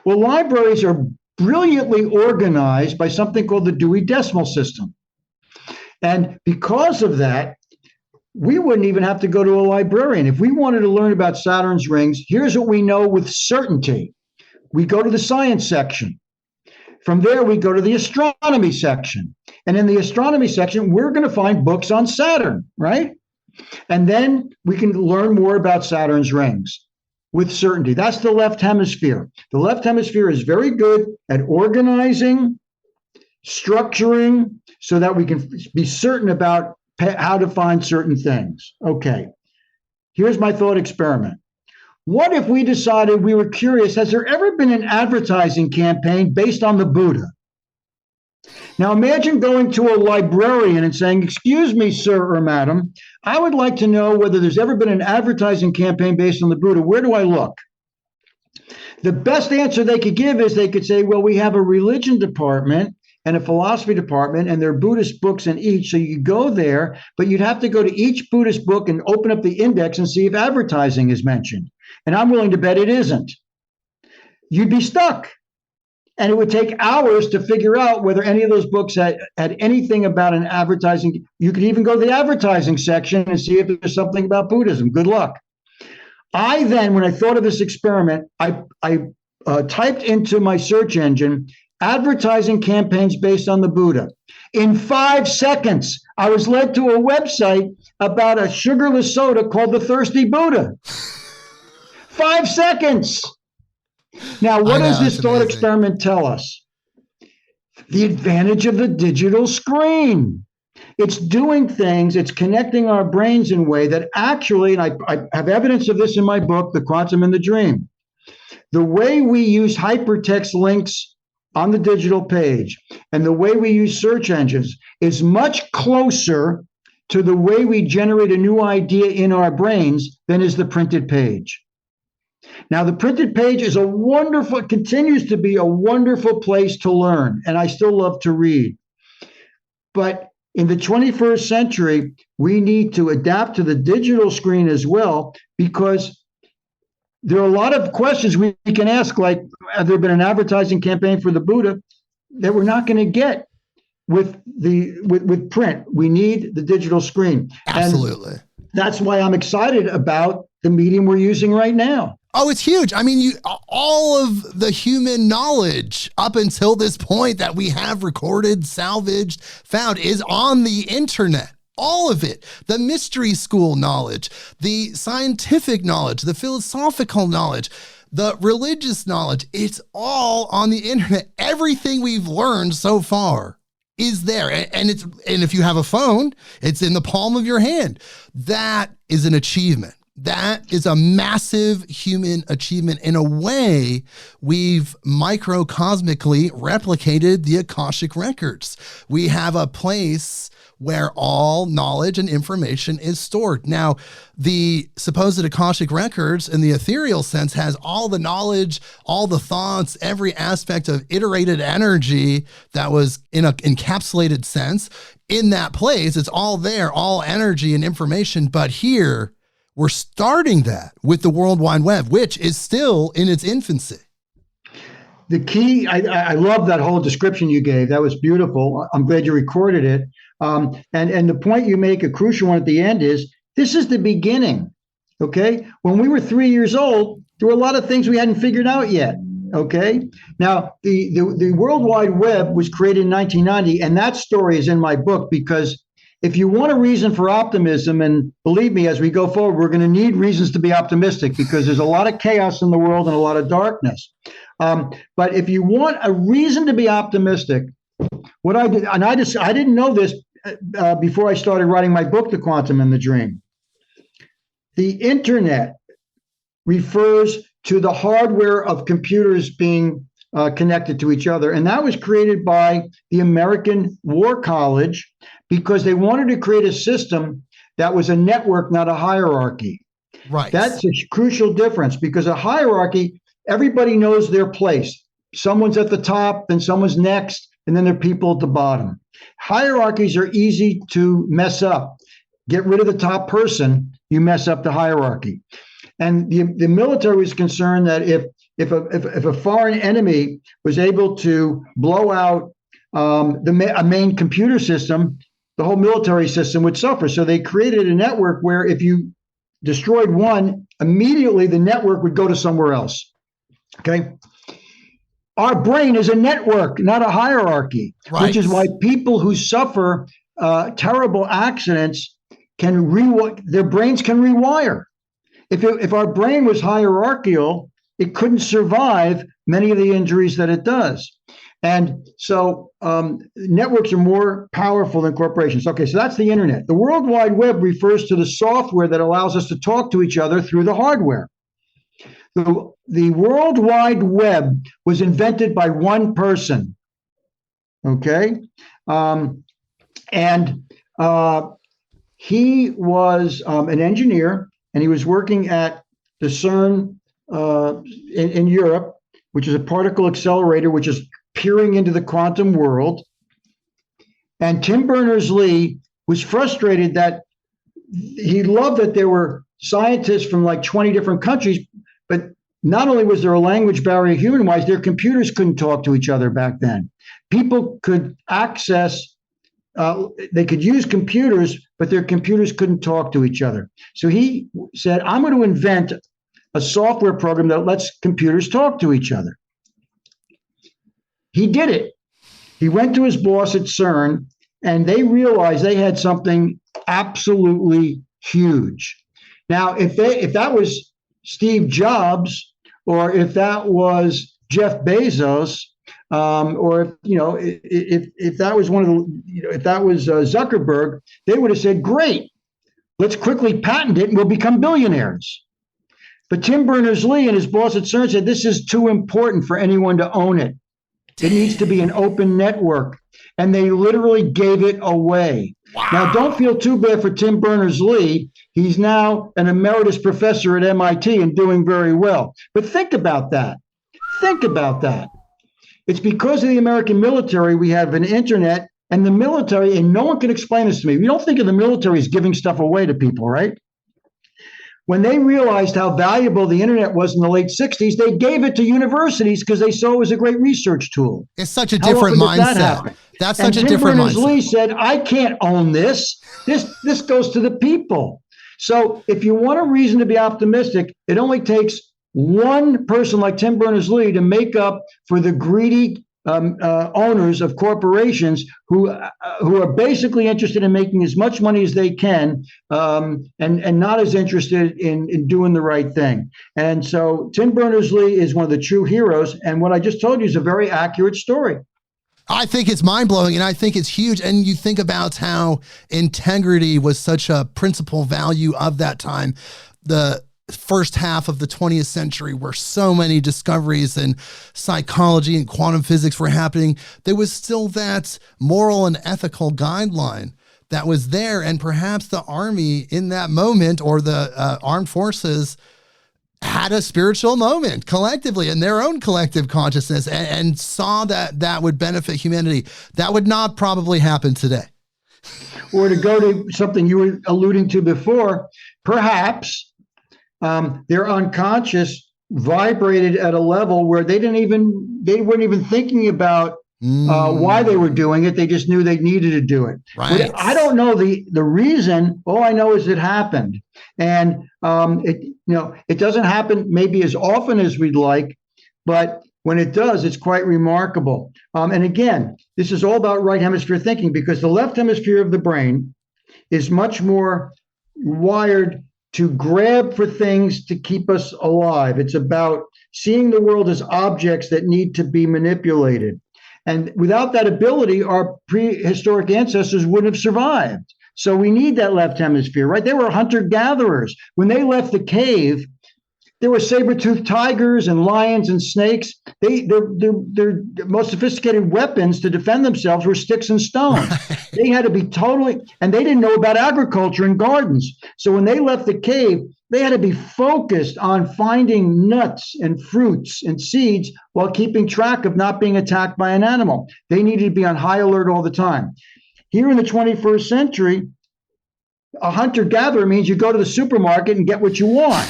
Well, libraries are brilliantly organized by something called the Dewey Decimal System. And because of that, we wouldn't even have to go to a librarian. If we wanted to learn about Saturn's rings, here's what we know with certainty. We go to the science section. From there, we go to the astronomy section. And in the astronomy section, we're going to find books on Saturn, right? And then we can learn more about Saturn's rings with certainty. That's the left hemisphere. The left hemisphere is very good at organizing, structuring, so that we can be certain about how to find certain things. Okay, here's my thought experiment. What if we decided we were curious, has there ever been an advertising campaign based on the Buddha? Now imagine going to a librarian and saying, excuse me, sir or madam, I would like to know whether there's ever been an advertising campaign based on the Buddha. Where do I look? The best answer they could give is they could say, well, we have a religion department and a philosophy department, and there are Buddhist books in each. So you could go there, but you'd have to go to each Buddhist book and open up the index and see if advertising is mentioned. And I'm willing to bet it isn't. You'd be stuck. And it would take hours to figure out whether any of those books had anything about an advertising. You could even go to the advertising section and see if there's something about Buddhism. Good luck. I then, when I thought of this experiment, I typed into my search engine, advertising campaigns based on the Buddha. In 5 seconds, I was led to a website about a sugarless soda called the Thirsty Buddha. 5 seconds. Now, what does this thought experiment tell us? The advantage of the digital screen. It's doing things, it's connecting our brains in a way that actually, and I have evidence of this in my book, The Quantum and the Dream. The way we use hypertext links on the digital page and the way we use search engines is much closer to the way we generate a new idea in our brains than is the printed page. Now, the printed page is continues to be a wonderful place to learn, and I still love to read. But in the 21st century, we need to adapt to the digital screen as well, because there are a lot of questions we can ask, like, have there been an advertising campaign for the Buddha, that we're not going to get with print. We need the digital screen. Absolutely. And that's why I'm excited about the medium we're using right now. Oh, it's huge. I mean, all of the human knowledge up until this point that we have recorded, salvaged, found is on the internet. All of it. The mystery school knowledge, the scientific knowledge, the philosophical knowledge, the religious knowledge. It's all on the internet. Everything we've learned so far is there. And if you have a phone, it's in the palm of your hand. That is an achievement. That is a massive human achievement. In a way, we've microcosmically replicated the Akashic records. We have a place where all knowledge and information is stored. Now, the supposed Akashic records in the ethereal sense has all the knowledge, all the thoughts, every aspect of iterated energy that was in an encapsulated sense in that place. It's all there, all energy and information. But here, we're starting that with the World Wide Web, which is still in its infancy. The key, I love that whole description you gave. That was beautiful. I'm glad you recorded it. And the point you make, a crucial one at the end, is this is the beginning. Okay. When we were 3 years old, there were a lot of things we hadn't figured out yet. Okay. Now, the World Wide Web was created in 1990, and that story is in my book, because if you want a reason for optimism, and believe me, as we go forward, we're going to need reasons to be optimistic, because there's a lot of chaos in the world and a lot of darkness. But if you want a reason to be optimistic, what I did, and I didn't know this before I started writing my book, The Quantum and the Dream. The internet refers to the hardware of computers being connected to each other. And that was created by the American War College, because they wanted to create a system that was a network, not a hierarchy. Right. That's a crucial difference, because a hierarchy, everybody knows their place. Someone's at the top, then someone's next, and then there are people at the bottom. Hierarchies are easy to mess up. Get rid of the top person, you mess up the hierarchy. And the military was concerned that if a foreign enemy was able to blow out a main computer system, the whole military system would suffer. So they created a network where if you destroyed one, immediately the network would go to somewhere else. Okay. Our brain is a network, not a hierarchy, right. Which is why people who suffer terrible accidents their brains can rewire. If our brain was hierarchical, it couldn't survive many of the injuries that it does. And so networks are more powerful than corporations. Okay, so that's the internet. The World Wide Web refers to the software that allows us to talk to each other through the hardware. The World Wide Web was invented by one person. Okay? He was an engineer, and he was working at the CERN in Europe, which is a particle accelerator, which is peering into the quantum world. And Tim Berners-Lee was frustrated that he loved that there were scientists from like 20 different countries, but not only was there a language barrier human-wise, their computers couldn't talk to each other back then. People could access, they could use computers, but their computers couldn't talk to each other. So he said, I'm going to invent a software program that lets computers talk to each other. He did it. He went to his boss at CERN, and they realized they had something absolutely huge. Now, if that was Steve Jobs, or if that was Jeff Bezos, or if that was if that was Zuckerberg, they would have said, "Great, let's quickly patent it, and we'll become billionaires." But Tim Berners-Lee and his boss at CERN said, "This is too important for anyone to own it. It needs to be an open network." And they literally gave it away. Wow. Now, don't feel too bad for Tim Berners-Lee. He's now an emeritus professor at MIT and doing very well. But think about that. Think about that. It's because of the American military we have an internet, and the military, and no one can explain this to me. We don't think of the military as giving stuff away to people, right? When they realized how valuable the internet was in the late 60s, they gave it to universities because they saw it was a great research tool. It's such a different mindset. That's such a different mindset. Tim Berners-Lee said, I can't own this. This goes to the people. So if you want a reason to be optimistic, it only takes one person like Tim Berners-Lee to make up for the greedy owners of corporations who are basically interested in making as much money as they can, and not as interested in doing the right thing. And so Tim Berners-Lee is one of the true heroes. And what I just told you is a very accurate story. I think it's mind-blowing, and I think it's huge. And you think about how integrity was such a principal value of that time. The first half of the 20th century, where so many discoveries in psychology and quantum physics were happening, there was still that moral and ethical guideline that was there. And perhaps the army in that moment, or the armed forces, had a spiritual moment collectively in their own collective consciousness, and saw that that would benefit humanity. That would not probably happen today. Or to go to something you were alluding to before, perhaps their unconscious vibrated at a level where they weren't even thinking about why they were doing it. They just knew they needed to do it. Right. I don't know the reason. All I know is it happened, and it doesn't happen maybe as often as we'd like, but when it does, it's quite remarkable. And again, this is all about right hemisphere thinking, because the left hemisphere of the brain is much more wired to grab for things to keep us alive. It's about seeing the world as objects that need to be manipulated. And without that ability, our prehistoric ancestors wouldn't have survived. So we need that left hemisphere, right? They were hunter-gatherers. When they left the cave, there were saber-toothed tigers and lions and snakes. Their most sophisticated weapons to defend themselves were sticks and stones. They had to be and they didn't know about agriculture and gardens. So when they left the cave, they had to be focused on finding nuts and fruits and seeds while keeping track of not being attacked by an animal. They needed to be on high alert all the time. Here in the 21st century, a hunter-gatherer means you go to the supermarket and get what you want,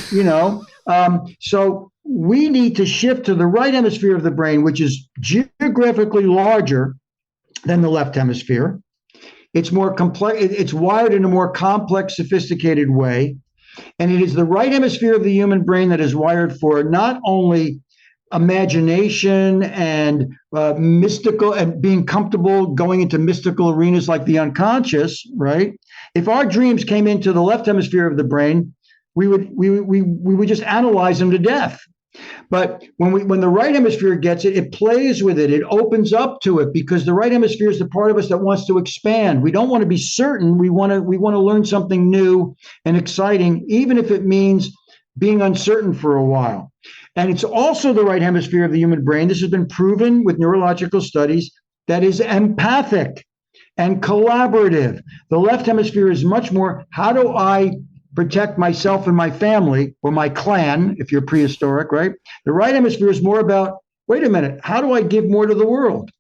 So we need to shift to the right hemisphere of the brain, which is geographically larger than the left hemisphere. It's more complex. It's wired in a more complex, sophisticated way. And it is the right hemisphere of the human brain that is wired for not only imagination and mystical and being comfortable going into mystical arenas like the unconscious, right? If our dreams came into the left hemisphere of the brain, we would just analyze them to death. But when the right hemisphere gets it, it plays with it. It opens up to it, because the right hemisphere is the part of us that wants to expand. We don't want to be certain. We want to learn something new and exciting, even if it means being uncertain for a while. And it's also the right hemisphere of the human brain, this has been proven with neurological studies, that is empathic and collaborative. The left hemisphere is much more, how do I protect myself and my family, or my clan, if you're prehistoric, right? The right hemisphere is more about, wait a minute, how do I give more to the world?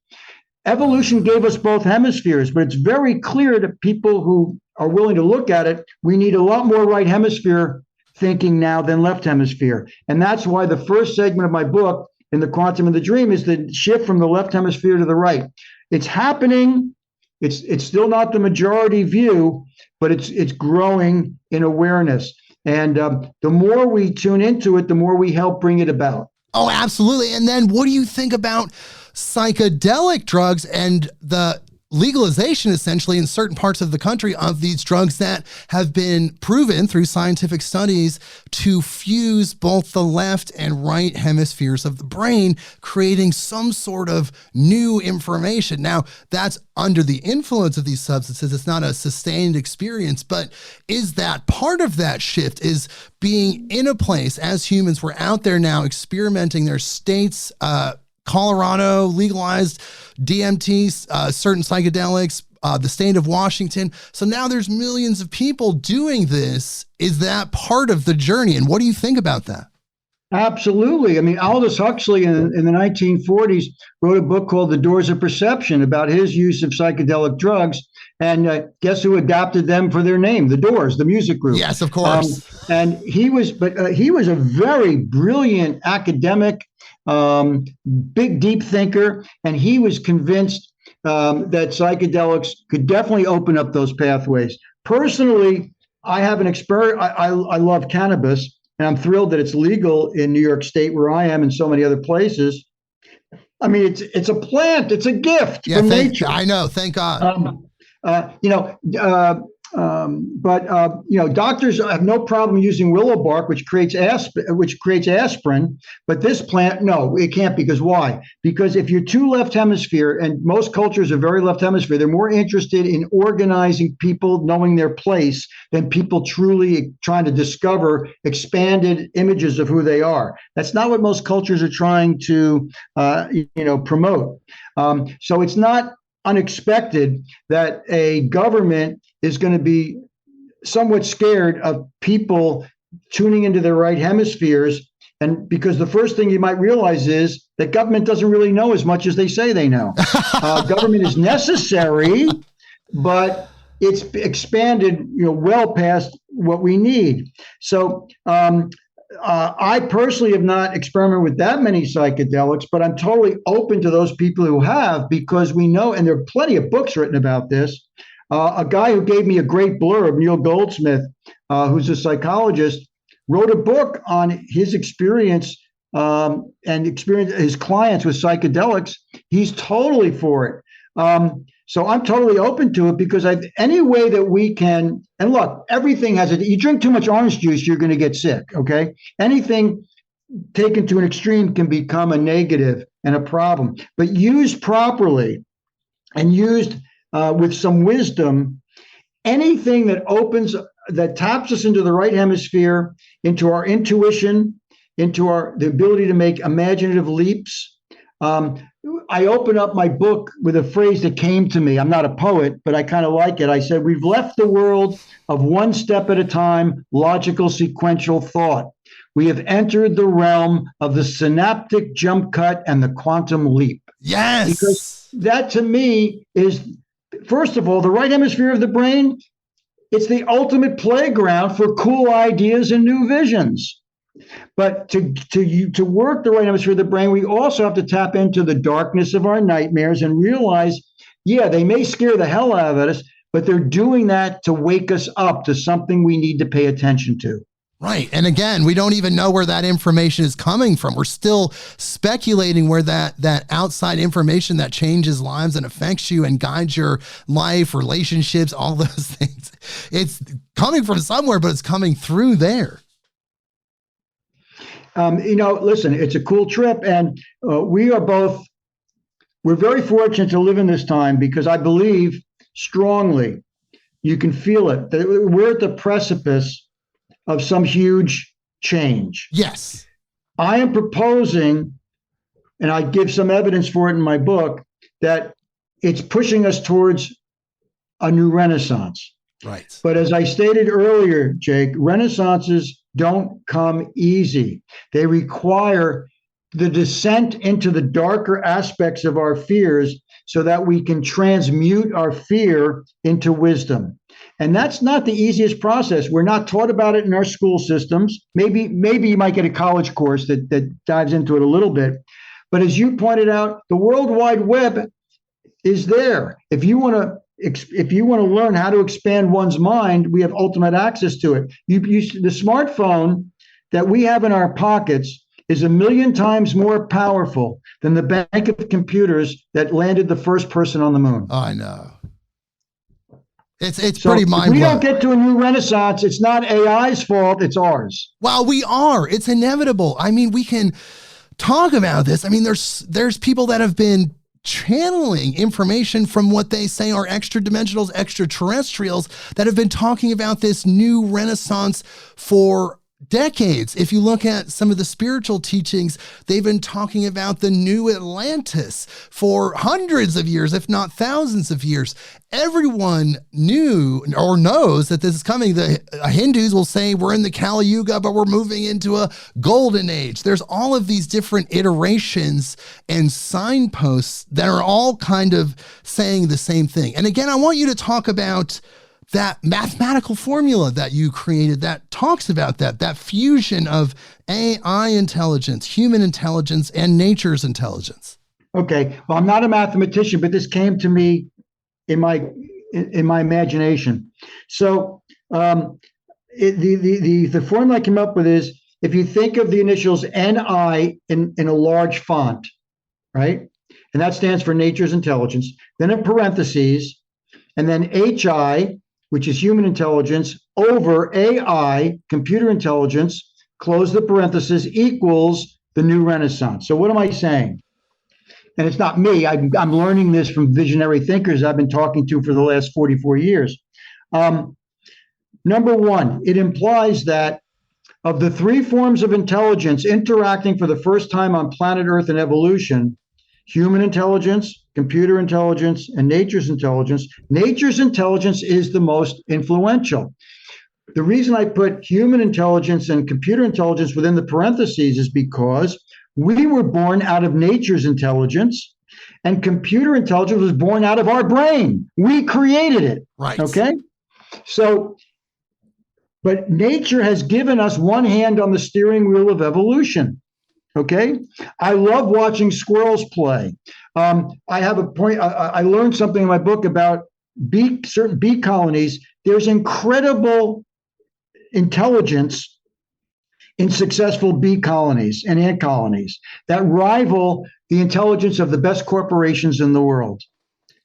Evolution gave us both hemispheres, but it's very clear to people who are willing to look at it, we need a lot more right hemisphere thinking now than left hemisphere. And that's why the first segment of my book, In the Quantum of the Dream, is the shift from the left hemisphere to the right. It's happening. It's still not the majority view, but it's growing in awareness. And the more we tune into it, the more we help bring it about. Oh, absolutely. And then what do you think about psychedelic drugs and the legalization, essentially, in certain parts of the country of these drugs that have been proven through scientific studies to fuse both the left and right hemispheres of the brain, creating some sort of new information? Now, that's under the influence of these substances. It's not a sustained experience, but is that part of that shift, is being in a place as humans, we're out there now experimenting. Their states, Colorado legalized DMT, certain psychedelics, the state of Washington. So now there's millions of people doing this. Is that part of the journey? And what do you think about that? Absolutely. I mean, Aldous Huxley in the 1940s wrote a book called The Doors of Perception about his use of psychedelic drugs. And guess who adapted them for their name? The Doors, the music group. Yes, of course. And he was a very brilliant academic, big, deep thinker. And he was convinced that psychedelics could definitely open up those pathways. Personally, I have an experience. I love cannabis. And I'm thrilled that it's legal in New York State, where I am, and so many other places. I mean, it's a plant. It's a gift from nature. I know. Thank God. Doctors have no problem using willow bark, which creates aspirin. But this plant, no, it can't, because why? Because if you're too left hemisphere, and most cultures are very left hemisphere, they're more interested in organizing people, knowing their place, than people truly trying to discover expanded images of who they are. That's not what most cultures are trying to, promote. So it's not unexpected that a government is going to be somewhat scared of people tuning into their right hemispheres. And because the first thing you might realize is that government doesn't really know as much as they say they know. Government is necessary, but it's expanded, well past what we need. So I personally have not experimented with that many psychedelics, but I'm totally open to those people who have, because we know, and there are plenty of books written about this. A guy who gave me a great blurb, Neil Goldsmith, who's a psychologist, wrote a book on his experience and experience his clients with psychedelics. He's totally for it. So I'm totally open to it, because any way that we can, and look, everything has you drink too much orange juice, you're going to get sick. Okay. Anything taken to an extreme can become a negative and a problem, but used properly and used with some wisdom, anything that taps us into the right hemisphere, into our intuition, into the ability to make imaginative leaps. I open up my book with a phrase that came to me. I'm not a poet, but I kind of like it. I said, we've left the world of one step at a time, logical sequential thought. We have entered the realm of the synaptic jump cut and the quantum leap. Yes. Because that to me is, first of all, the right hemisphere of the brain, it's the ultimate playground for cool ideas and new visions. But to work the right hemisphere of the brain, we also have to tap into the darkness of our nightmares and realize, yeah, they may scare the hell out of us, but they're doing that to wake us up to something we need to pay attention to. Right. And again, we don't even know where that information is coming from. We're still speculating where that outside information that changes lives and affects you and guides your life, relationships, all those things. It's coming from somewhere, but it's coming through there. Listen, it's a cool trip, and we're very fortunate to live in this time, because I believe strongly, you can feel it, that we're at the precipice of some huge change. Yes. I am proposing, and I give some evidence for it in my book, that it's pushing us towards a new renaissance. Right. But as I stated earlier, Jake, renaissances don't come easy. They require the descent into the darker aspects of our fears so that we can transmute our fear into wisdom. And that's not the easiest process. We're not taught about it in our school systems. Maybe you might get a college course that dives into it a little bit. But as you pointed out, the World Wide Web is there. If you want to learn how to expand one's mind, we have ultimate access to it. The smartphone that we have in our pockets is 1 million times more powerful than the bank of computers that landed the first person on the moon. Oh, I know. It's pretty mind-blowing. If we don't get to a new renaissance, it's not AI's fault, it's ours. Well, we are. It's inevitable. I mean, we can talk about this. I mean, there's people that have been channeling information from what they say are extra dimensionals, extraterrestrials, that have been talking about this new renaissance for decades. If you look at some of the spiritual teachings, they've been talking about the new Atlantis for hundreds of years, if not thousands of years. Everyone knew or knows that this is coming. The Hindus will say we're in the Kali Yuga, but we're moving into a golden age. There's all of these different iterations and signposts that are all kind of saying the same thing. And again, I want you to talk about that mathematical formula that you created that talks about that fusion of AI intelligence, human intelligence, and nature's intelligence. Okay. Well, I'm not a mathematician, but this came to me in my imagination. So the formula I came up with is, if you think of the initials NI in a large font, right? And that stands for nature's intelligence. Then in parentheses, and then HI, which is human intelligence, over AI, computer intelligence, close the parenthesis, equals the new renaissance. So what am I saying? And it's not me. I'm learning this from visionary thinkers I've been talking to for the last 44 years. Number one, it implies that of the three forms of intelligence interacting for the first time on planet Earth in evolution, human intelligence, computer intelligence, and nature's intelligence is the most influential. The reason I put human intelligence and computer intelligence within the parentheses is because we were born out of nature's intelligence, and computer intelligence was born out of our brain. We created it. Right. Okay? So But nature has given us one hand on the steering wheel of evolution. Okay, I love watching squirrels play. I have a point. I learned something in my book about certain bee colonies. There's incredible intelligence in successful bee colonies and ant colonies that rival the intelligence of the best corporations in the world.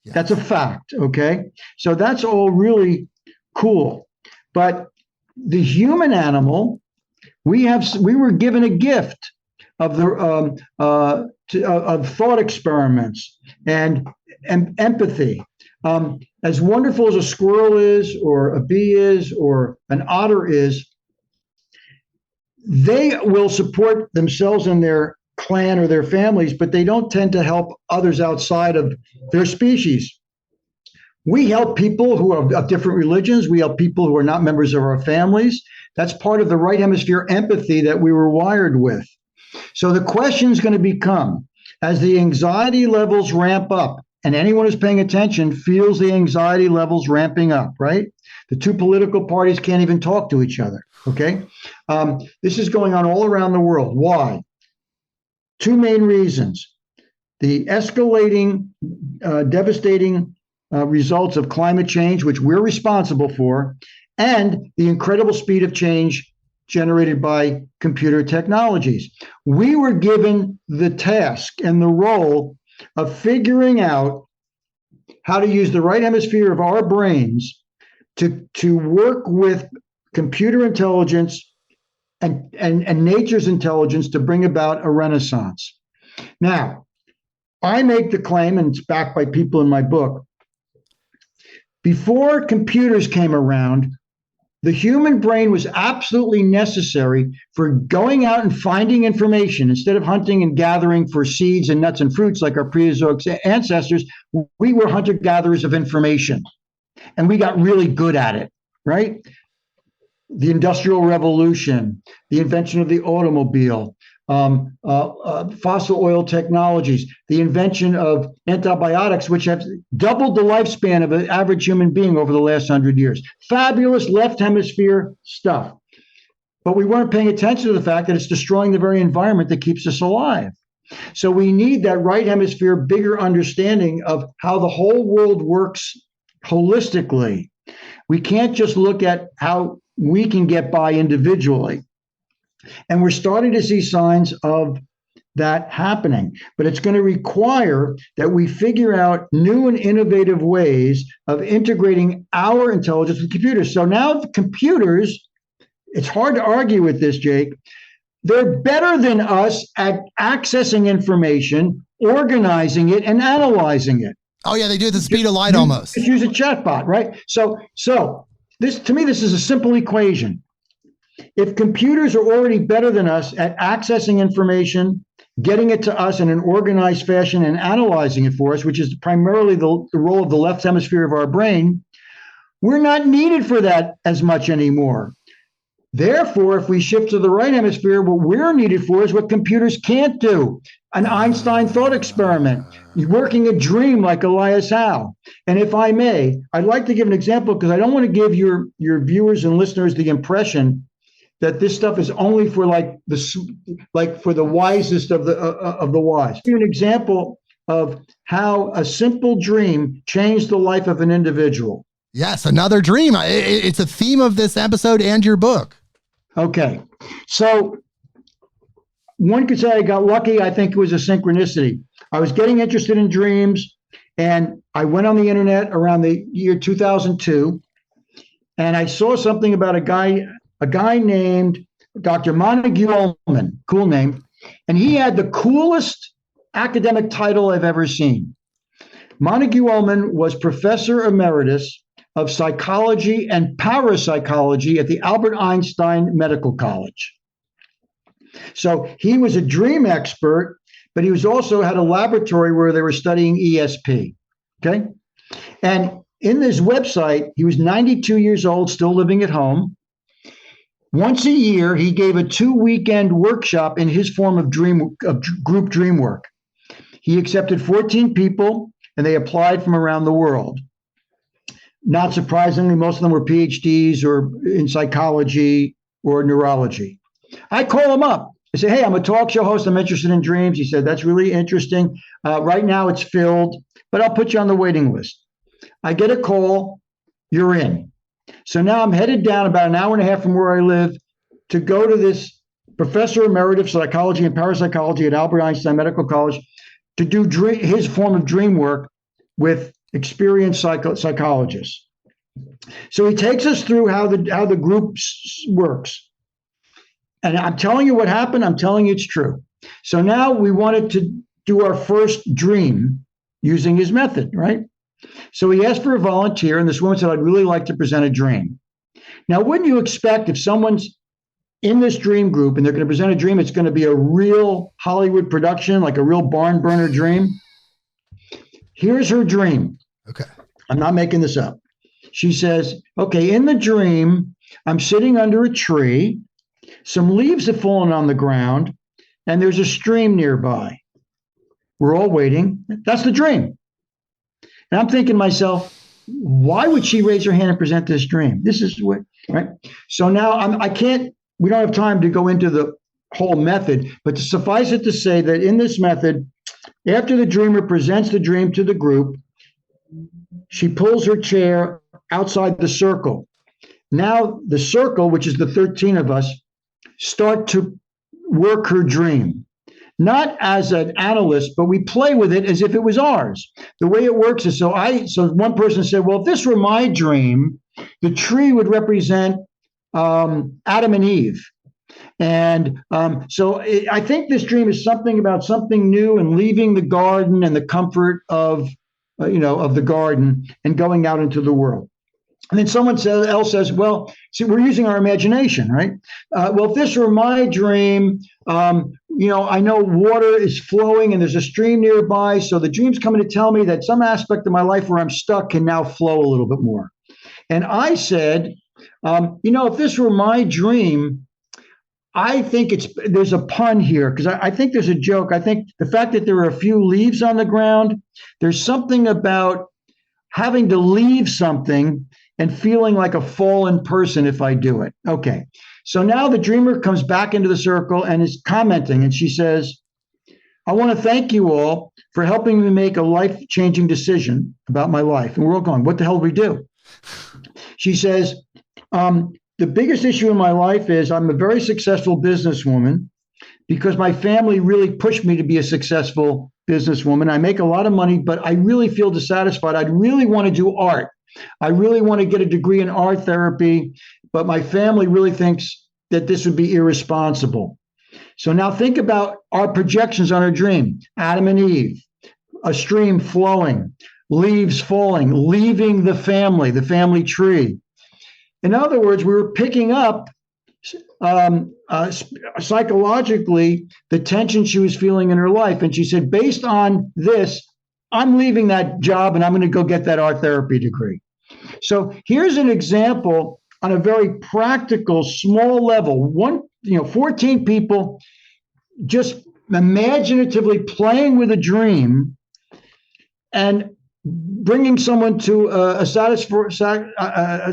Yes. That's a fact. Okay, so that's all really cool. But the human animal, we were given a gift of thought experiments and empathy. As wonderful as a squirrel is, or a bee is, or an otter is, they will support themselves and their clan or their families, but they don't tend to help others outside of their species. We help people who are of different religions. We help people who are not members of our families. That's part of the right hemisphere empathy that we were wired with. So the question is going to become, as the anxiety levels ramp up, and anyone who's paying attention feels the anxiety levels ramping up, right? The two political parties can't even talk to each other, okay? This is going on all around the world. Why? Two main reasons. The escalating, devastating results of climate change, which we're responsible for, and the incredible speed of change generated by computer technologies. We were given the task and the role of figuring out how to use the right hemisphere of our brains to work with computer intelligence and nature's intelligence to bring about a renaissance. Now, I make the claim, and it's backed by people in my book, before computers came around, the human brain was absolutely necessary for going out and finding information. Instead of hunting and gathering for seeds and nuts and fruits like our Preozoic ancestors, we were hunter-gatherers of information. And we got really good at it, right? The Industrial Revolution, the invention of the automobile, fossil oil technologies, the invention of antibiotics, which have doubled the lifespan of an average human being over the last 100 years. Fabulous left hemisphere stuff. But we weren't paying attention to the fact that it's destroying the very environment that keeps us alive. So we need that right hemisphere bigger understanding of how the whole world works holistically. We can't just look at how we can get by individually. And we're starting to see signs of that happening. But it's going to require that we figure out new and innovative ways of integrating our intelligence with computers. So now the computers, it's hard to argue with this, Jake. They're better than us at accessing information, organizing it, and analyzing it. Oh, yeah, they do at the speed of light almost. Just use a chatbot, right? So this, to me, this is a simple equation. If computers are already better than us at accessing information, getting it to us in an organized fashion and analyzing it for us, which is primarily the role of the left hemisphere of our brain, we're not needed for that as much anymore. Therefore, if we shift to the right hemisphere, what we're needed for is what computers can't do. An Einstein thought experiment, working a dream like Elias Howe. And if I may, I'd like to give an example because I don't want to give your viewers and listeners the impression that this stuff is only for for the wisest of the wise. I'll give you an example of how a simple dream changed the life of an individual. Yes, another dream. It's a theme of this episode and your book. Okay, so one could say I got lucky. I think it was a synchronicity. I was getting interested in dreams, and I went on the internet around the year 2002, and I saw something about a guy named Dr. Montague Ullman, cool name, and he had the coolest academic title I've ever seen. Montague Ullman was professor emeritus of psychology and parapsychology at the Albert Einstein Medical College. So he was a dream expert, but he was also had a laboratory where they were studying ESP. Okay. And in this website, he was 92 years old, still living at home. Once a year, he gave a 2-weekend workshop in his form of group dream work. He accepted 14 people, and they applied from around the world. Not surprisingly, most of them were PhDs or in psychology or neurology. I call him up. I say, hey, I'm a talk show host. I'm interested in dreams. He said, that's really interesting. Right now it's filled, but I'll put you on the waiting list. I get a call. You're in. So now I'm headed down about an hour and a half from where I live to go to this professor emeritus of psychology and parapsychology at Albert Einstein Medical College to do his form of dream work with experienced psychologists. So he takes us through how the group works. And I'm telling you what happened. I'm telling you it's true. So now we wanted to do our first dream using his method, right? So he asked for a volunteer, and this woman said, I'd really like to present a dream. Now, wouldn't you expect if someone's in this dream group and they're going to present a dream, it's going to be a real Hollywood production, like a real barn burner dream? Here's her dream. Okay. I'm not making this up. She says, okay, in the dream, I'm sitting under a tree. Some leaves have fallen on the ground, and there's a stream nearby. We're all waiting. That's the dream. And I'm thinking to myself, why would she raise her hand and present this dream? This is what, right? So now we don't have time to go into the whole method, but to suffice it to say that in this method, after the dreamer presents the dream to the group, she pulls her chair outside the circle. Now the circle, which is the 13 of us, start to work her dream. Not as an analyst, but we play with it as if it was ours. The way it works is so one person said, well, if this were my dream, the tree would represent Adam and Eve. And I think this dream is something about something new and leaving the garden and the comfort of the garden and going out into the world. And then someone else says, well, see, we're using our imagination, right? Well, if this were my dream, I know water is flowing and there's a stream nearby. So the dream's coming to tell me that some aspect of my life where I'm stuck can now flow a little bit more. And I said, if this were my dream, I think there's a pun here because I think there's a joke. I think the fact that there are a few leaves on the ground, there's something about having to leave something and feeling like a fallen person if I do it. Okay. So now the dreamer comes back into the circle and is commenting, and she says, I want to thank you all for helping me make a life-changing decision about my life. And we're all going, what the hell do we do? She says, the biggest issue in my life is I'm a very successful businesswoman because my family really pushed me to be a successful businesswoman. I make a lot of money, but I really feel dissatisfied. I'd really want to do art. I really want to get a degree in art therapy, but my family really thinks that this would be irresponsible. So now think about our projections on our dream. Adam and Eve, a stream flowing, leaves falling, leaving the family tree. In other words, we were picking up psychologically the tension she was feeling in her life. And she said, based on this, I'm leaving that job and I'm going to go get that art therapy degree. So here's an example on a very practical, small level. 14 people just imaginatively playing with a dream and bringing someone to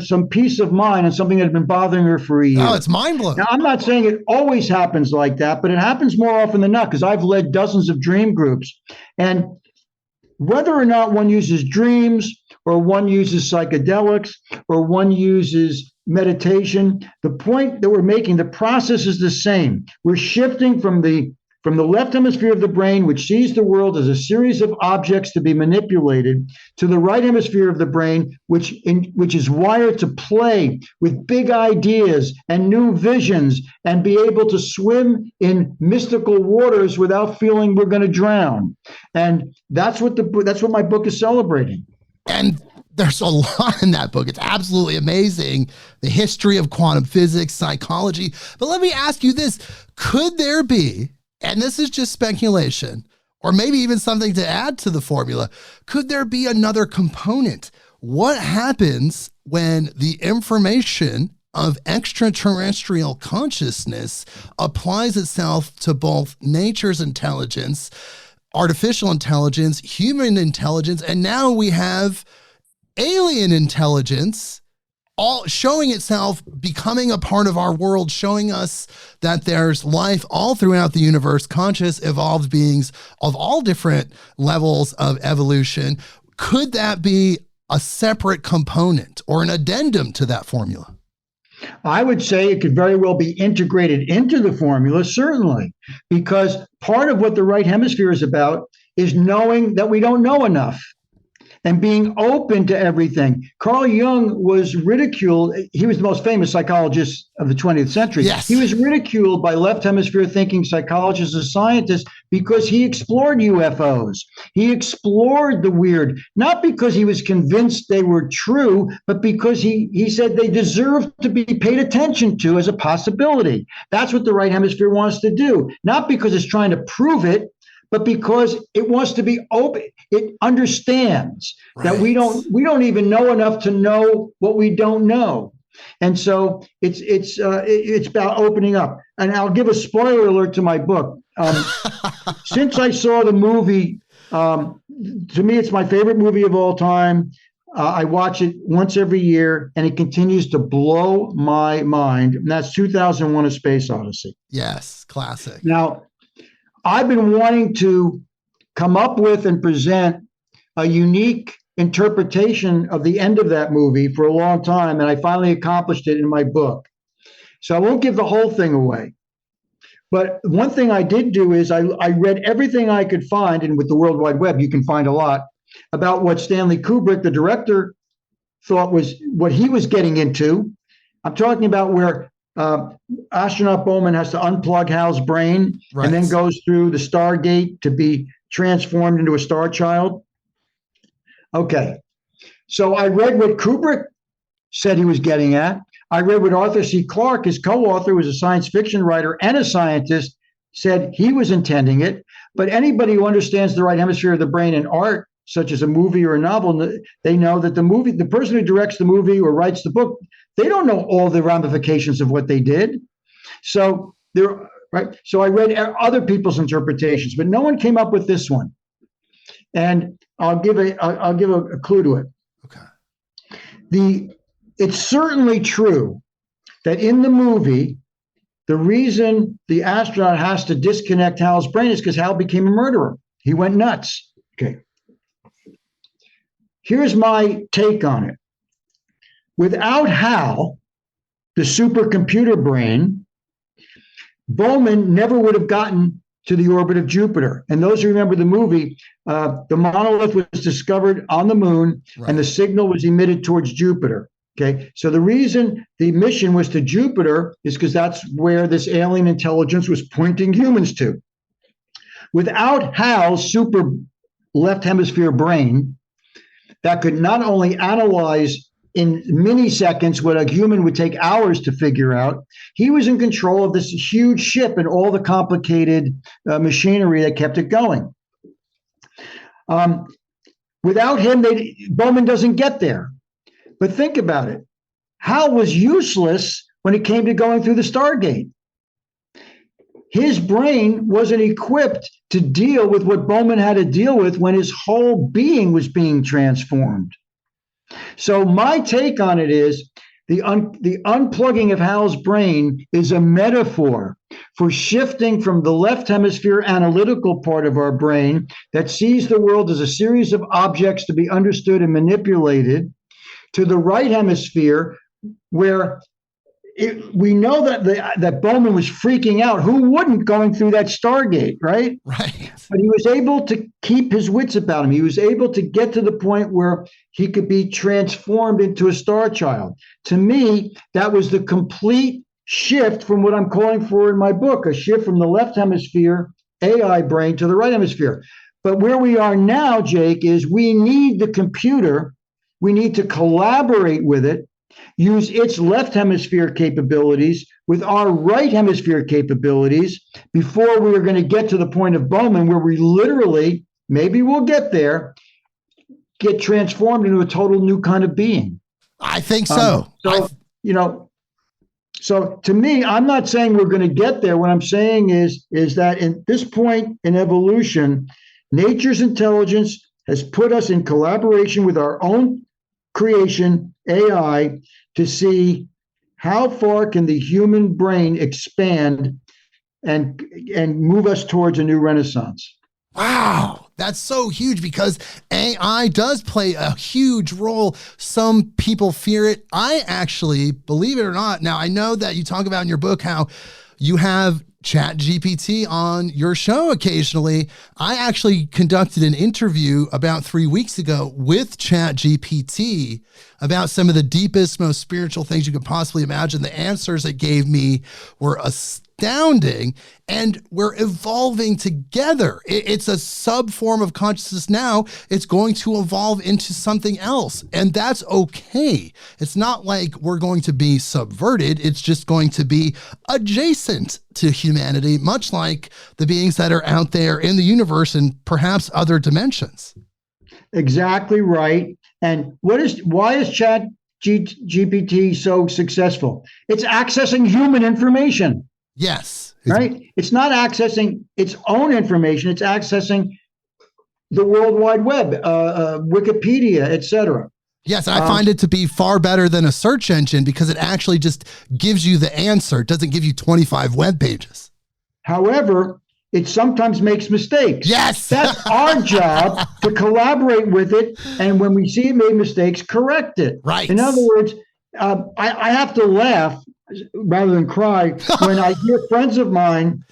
some peace of mind on something that had been bothering her for a year. Oh, it's mind-blowing. Now, I'm not saying it always happens like that, but it happens more often than not because I've led dozens of dream groups. And whether or not one uses dreams or one uses psychedelics or one uses meditation, the point that we're making, the process is the same. We're shifting from the left hemisphere of the brain, which sees the world as a series of objects to be manipulated, to the right hemisphere of the brain, which is wired to play with big ideas and new visions and be able to swim in mystical waters without feeling we're going to drown. And that's what my book is celebrating. And there's a lot in that book. It's absolutely amazing. The history of quantum physics, psychology. But let me ask you this. Could there be, and this is just speculation, or maybe even something to add to the formula, could there be another component? What happens when the information of extraterrestrial consciousness applies itself to both nature's intelligence, artificial intelligence, human intelligence, and now we have alien intelligence all showing itself, becoming a part of our world, showing us that there's life all throughout the universe, conscious, evolved beings of all different levels of evolution. Could that be a separate component or an addendum to that formula? I would say it could very well be integrated into the formula, certainly, because part of what the right hemisphere is about is knowing that we don't know enough and being open to everything. Carl Jung was ridiculed. He was the most famous psychologist of the 20th century. Yes. He was ridiculed by left hemisphere thinking psychologists and scientists because he explored UFOs. He explored the weird, not because he was convinced they were true, but because he said they deserve to be paid attention to as a possibility. That's what the right hemisphere wants to do, not because it's trying to prove it, but because it wants to be open. It understands that we don't even know enough to know what we don't know. And so it's about opening up. And I'll give a spoiler alert to my book. Since I saw the movie, to me, it's my favorite movie of all time. I watch it once every year, and it continues to blow my mind. And that's 2001: A Space Odyssey. Yes, classic. Now, I've been wanting to come up with and present a unique interpretation of the end of that movie for a long time, and I finally accomplished it in my book. So I won't give the whole thing away. But one thing I did do is I read everything I could find, and with the World Wide Web, you can find a lot, about what Stanley Kubrick, the director, thought was what he was getting into. I'm talking about where astronaut Bowman has to unplug Hal's brain and then goes through the Stargate to be transformed into a star child. Okay. So I read what Kubrick said he was getting at. I read what Arthur C. Clarke, his co-author, who was a science fiction writer and a scientist, said he was intending it. But anybody who understands the right hemisphere of the brain in art, such as a movie or a novel, they know that the person who directs the movie or writes the book, they don't know all the ramifications of what they did. So So I read other people's interpretations, but no one came up with this one. And I'll give a clue to it. Okay. It's certainly true that in the movie, the reason the astronaut has to disconnect Hal's brain is because Hal became a murderer. He went nuts. Okay. Here's my take on it. Without Hal, the supercomputer brain, Bowman never would have gotten to the orbit of Jupiter. And those who remember the movie, the monolith was discovered on the moon, and the signal was emitted towards Jupiter. Okay, so the reason the mission was to Jupiter is because that's where this alien intelligence was pointing humans to. Without Hal's super left hemisphere brain that could not only analyze in milliseconds what a human would take hours to figure out, he was in control of this huge ship and all the complicated machinery that kept it going. Without him, Bowman doesn't get there. But think about it. Hal was useless when it came to going through the Stargate. His brain wasn't equipped to deal with what Bowman had to deal with when his whole being was being transformed. So my take on it is the unplugging of Hal's brain is a metaphor for shifting from the left hemisphere analytical part of our brain that sees the world as a series of objects to be understood and manipulated to the right hemisphere, where we know that Bowman was freaking out. Who wouldn't, going through that Stargate, right? Right. But he was able to keep his wits about him. He was able to get to the point where he could be transformed into a star child. To me, that was the complete shift from what I'm calling for in my book, a shift from the left hemisphere AI brain to the right hemisphere. But where we are now, Jake, is we need the computer. We need to collaborate with it, use its left hemisphere capabilities with our right hemisphere capabilities before we are going to get to the point of Bowman where we literally, maybe we'll get there, get transformed into a total new kind of being. I think so. So to me, I'm not saying we're going to get there. What I'm saying is that in this point in evolution, nature's intelligence has put us in collaboration with our own creation, AI, to see how far can the human brain expand and move us towards a new renaissance. Wow, that's so huge because AI does play a huge role. Some people fear it. I actually, believe it or not, now I know that you talk about in your book how you have ChatGPT on your show occasionally. I actually conducted an interview about 3 weeks ago with ChatGPT about some of the deepest, most spiritual things you could possibly imagine. The answers it gave me were astounding, and we're evolving together. It's a sub form of consciousness now. It's going to evolve into something else, and that's okay. It's not like we're going to be subverted. It's just going to be adjacent to humanity, much like the beings that are out there in the universe and perhaps other dimensions. Exactly right. And why is ChatGPT so successful? It's accessing human information. Yes. Right? It's not accessing its own information. It's accessing the World Wide Web, Wikipedia, etc. Yes, I find it to be far better than a search engine because it actually just gives you the answer. It doesn't give you 25 web pages. However, it sometimes makes mistakes. Yes. That's our job, to collaborate with it, and when we see it made mistakes, correct it. Right. In other words, I have to laugh rather than cry when I hear friends of mine,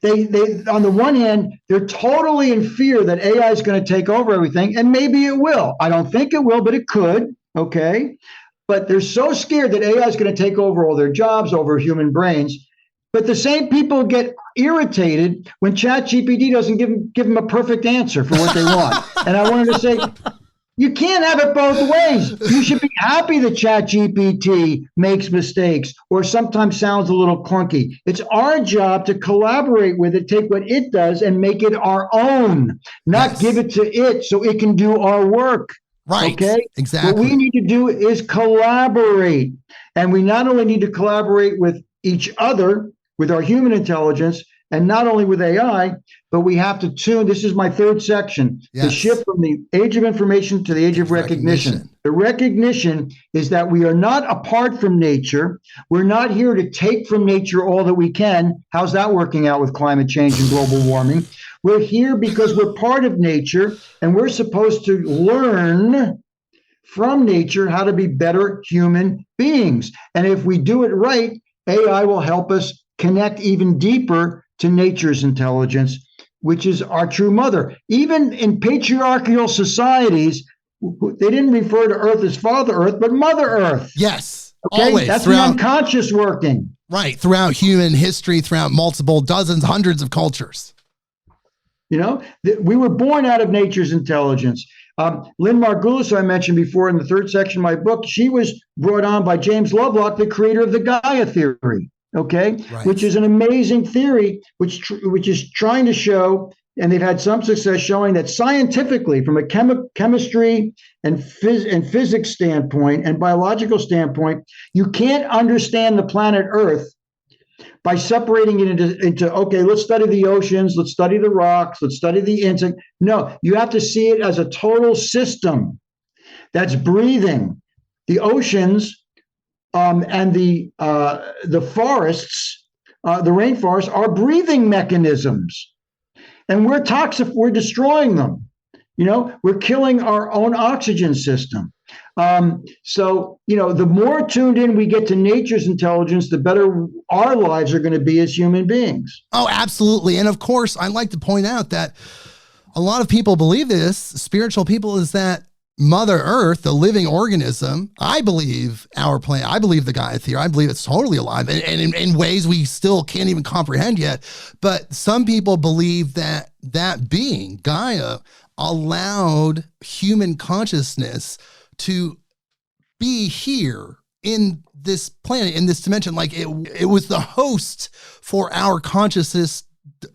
they on the one hand, they're totally in fear that AI is going to take over everything, and maybe it will. I don't think it will, but it could, okay? But they're so scared that AI is going to take over all their jobs, over human brains. But the same people get irritated when ChatGPT doesn't give them a perfect answer for what they want. And I wanted to say, you can't have it both ways. You should be happy that ChatGPT makes mistakes or sometimes sounds a little clunky. It's our job to collaborate with it, take what it does and make it our own, not give it to it so it can do our work. Right. Okay. Exactly. What we need to do is collaborate. And we not only need to collaborate with each other, with our human intelligence, and not only with AI, but we have to tune. This is my third section, the shift from the age of information to the age of recognition. The recognition is that we are not apart from nature. We're not here to take from nature all that we can. How's that working out with climate change and global warming? We're here because we're part of nature, and we're supposed to learn from nature how to be better human beings. And if we do it right, AI will help us connect even deeper to nature's intelligence, which is our true mother. Even in patriarchal societies, they didn't refer to Earth as Father Earth, but Mother Earth. Yes, okay? Always. That's the unconscious working. Right, throughout human history, throughout multiple dozens, hundreds of cultures. You know, we were born out of nature's intelligence. Lynn Margulis, who I mentioned before in the third section of my book, she was brought on by James Lovelock, the creator of the Gaia theory. Okay, right. Which is an amazing theory, which is trying to show, and they've had some success showing that scientifically, from a chemistry and physics standpoint and biological standpoint, you can't understand the planet Earth by separating it into okay, let's study the oceans, let's study the rocks, let's study the insect. No, you have to see it as a total system that's breathing. The oceans and the forests, the rainforests, are breathing mechanisms, and we're toxic. We're destroying them. You know, we're killing our own oxygen system. So, you know, the more tuned in we get to nature's intelligence, the better our lives are going to be as human beings. Oh, absolutely. And of course, I'd like to point out that a lot of people believe this, spiritual people, is that Mother Earth, the living organism, I believe our planet, I believe the Gaia theory, I believe it's totally alive and in ways we still can't even comprehend yet. But some people believe that that being, Gaia, allowed human consciousness to be here in this planet, in this dimension. Like it was the host for our consciousness,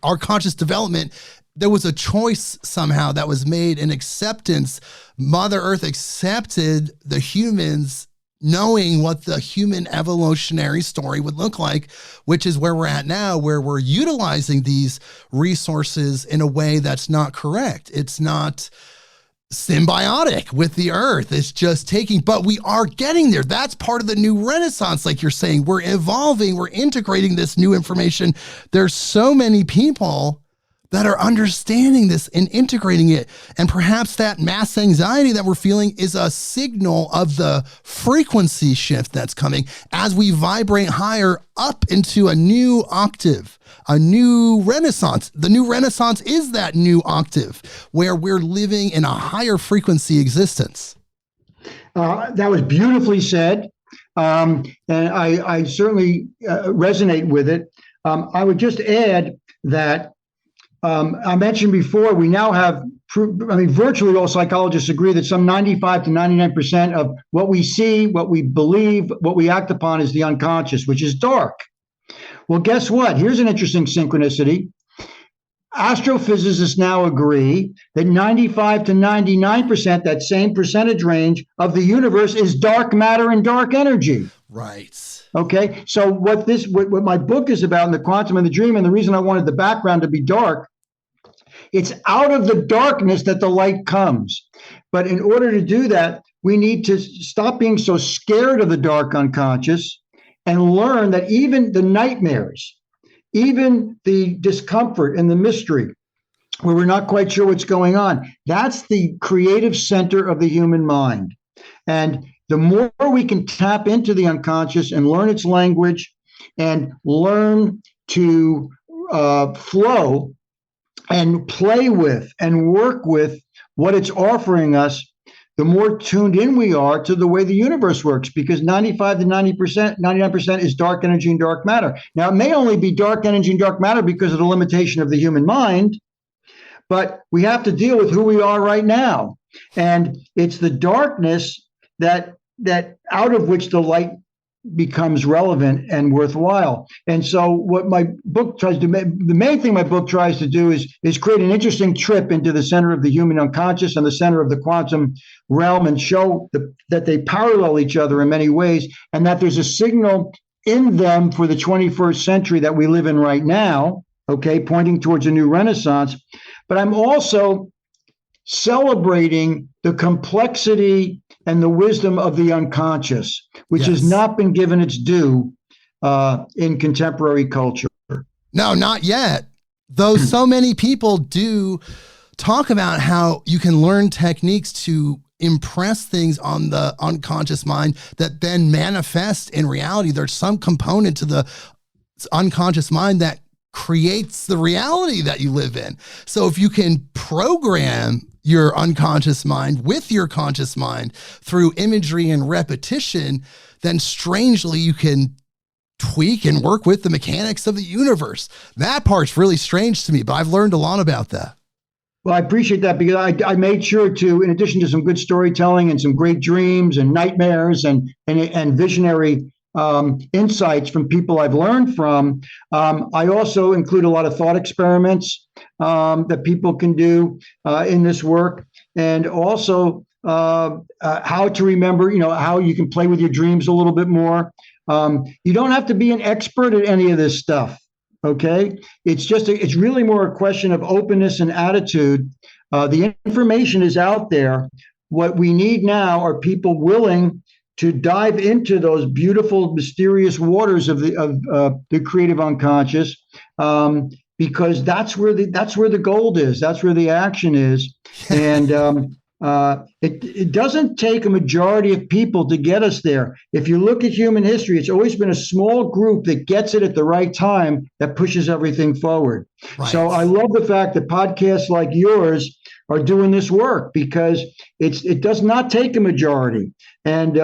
our conscious development. There was a choice somehow that was made, an acceptance. Mother Earth accepted the humans, knowing what the human evolutionary story would look like, which is where we're at now, where we're utilizing these resources in a way that's not correct. It's not symbiotic with the earth. It's just taking, but we are getting there. That's part of the new renaissance. Like you're saying, we're evolving, we're integrating this new information. There's so many people that are understanding this and integrating it. And perhaps that mass anxiety that we're feeling is a signal of the frequency shift that's coming as we vibrate higher up into a new octave, a new renaissance. The new renaissance is that new octave where we're living in a higher frequency existence. That was beautifully said. And I certainly resonate with it. I would just add that I mentioned before, we now have, virtually all psychologists agree that some 95 to 99% of what we see, what we believe, what we act upon is the unconscious, which is dark. Well, guess what? Here's an interesting synchronicity. Astrophysicists now agree that 95 to 99%, that same percentage range of the universe, is dark matter and dark energy. Right. Okay. So what my book is about in The Quantum and the Dream, and the reason I wanted the background to be dark, it's out of the darkness that the light comes. But in order to do that, we need to stop being so scared of the dark unconscious and learn that even the nightmares, even the discomfort and the mystery, where we're not quite sure what's going on, that's the creative center of the human mind. And the more we can tap into the unconscious and learn its language and learn to flow and play with and work with what it's offering us, the more tuned in we are to the way the universe works, because 95 to 90%, 99% is dark energy and dark matter. Now, it may only be dark energy and dark matter because of the limitation of the human mind, but we have to deal with who we are right now. And it's the darkness that out of which the light becomes relevant and worthwhile. And so what my book tries to do, the main thing my book tries to do is create an interesting trip into the center of the human unconscious and the center of the quantum realm, and show that they parallel each other in many ways, and that there's a signal in them for the 21st century that we live in right now, okay, pointing towards a new renaissance. But I'm also celebrating the complexity and the wisdom of the unconscious, which has not been given its due in contemporary culture. No, not yet. Though so many people do talk about how you can learn techniques to impress things on the unconscious mind that then manifest in reality. There's some component to the unconscious mind that creates the reality that you live in. So if you can program your unconscious mind with your conscious mind through imagery and repetition, then strangely you can tweak and work with the mechanics of the universe. That part's really strange to me, but I've learned a lot about that. Well, I appreciate that, because I made sure to, in addition to some good storytelling and some great dreams and nightmares and visionary insights from people I've learned from, I also include a lot of thought experiments that people can do in this work, and also how to remember, how you can play with your dreams a little bit more. You don't have to be an expert at any of this stuff. Okay, it's really more a question of openness and attitude. The information is out there. What we need now are people willing to dive into those beautiful, mysterious waters of the creative unconscious, because that's where the gold is. That's where the action is, and it doesn't take a majority of people to get us there. If you look at human history, it's always been a small group that gets it at the right time that pushes everything forward. Right. So I love the fact that podcasts like yours are doing this work, because it does not take a majority. And,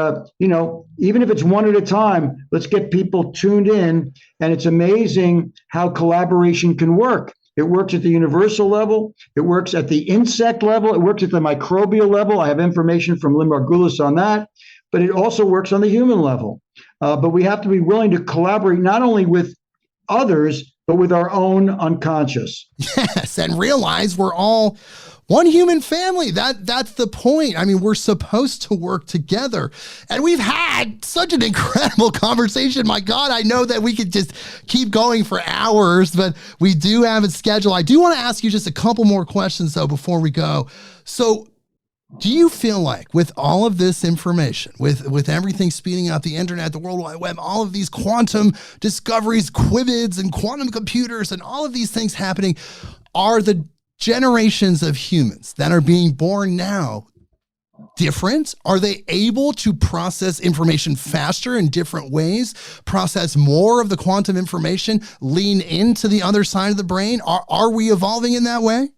even if it's one at a time, let's get people tuned in. And it's amazing how collaboration can work. It works at the universal level. It works at the insect level. It works at the microbial level. I have information from Lynn Margulis on that. But it also works on the human level. But we have to be willing to collaborate not only with others, but with our own unconscious. Yes, and realize we're all one human family. That's the point. I mean, we're supposed to work together. And we've had such an incredible conversation. My God, I know that we could just keep going for hours, but we do have a schedule. I do want to ask you just a couple more questions, though, before we go. So Do you feel like with all of this information, with everything speeding up, the internet, the World Wide Web, all of these quantum discoveries, qubits and quantum computers and all of these things happening, are the generations of humans that are being born now different? Are they able to process information faster in different ways, process more of the quantum information, lean into the other side of the brain? Are we evolving in that way?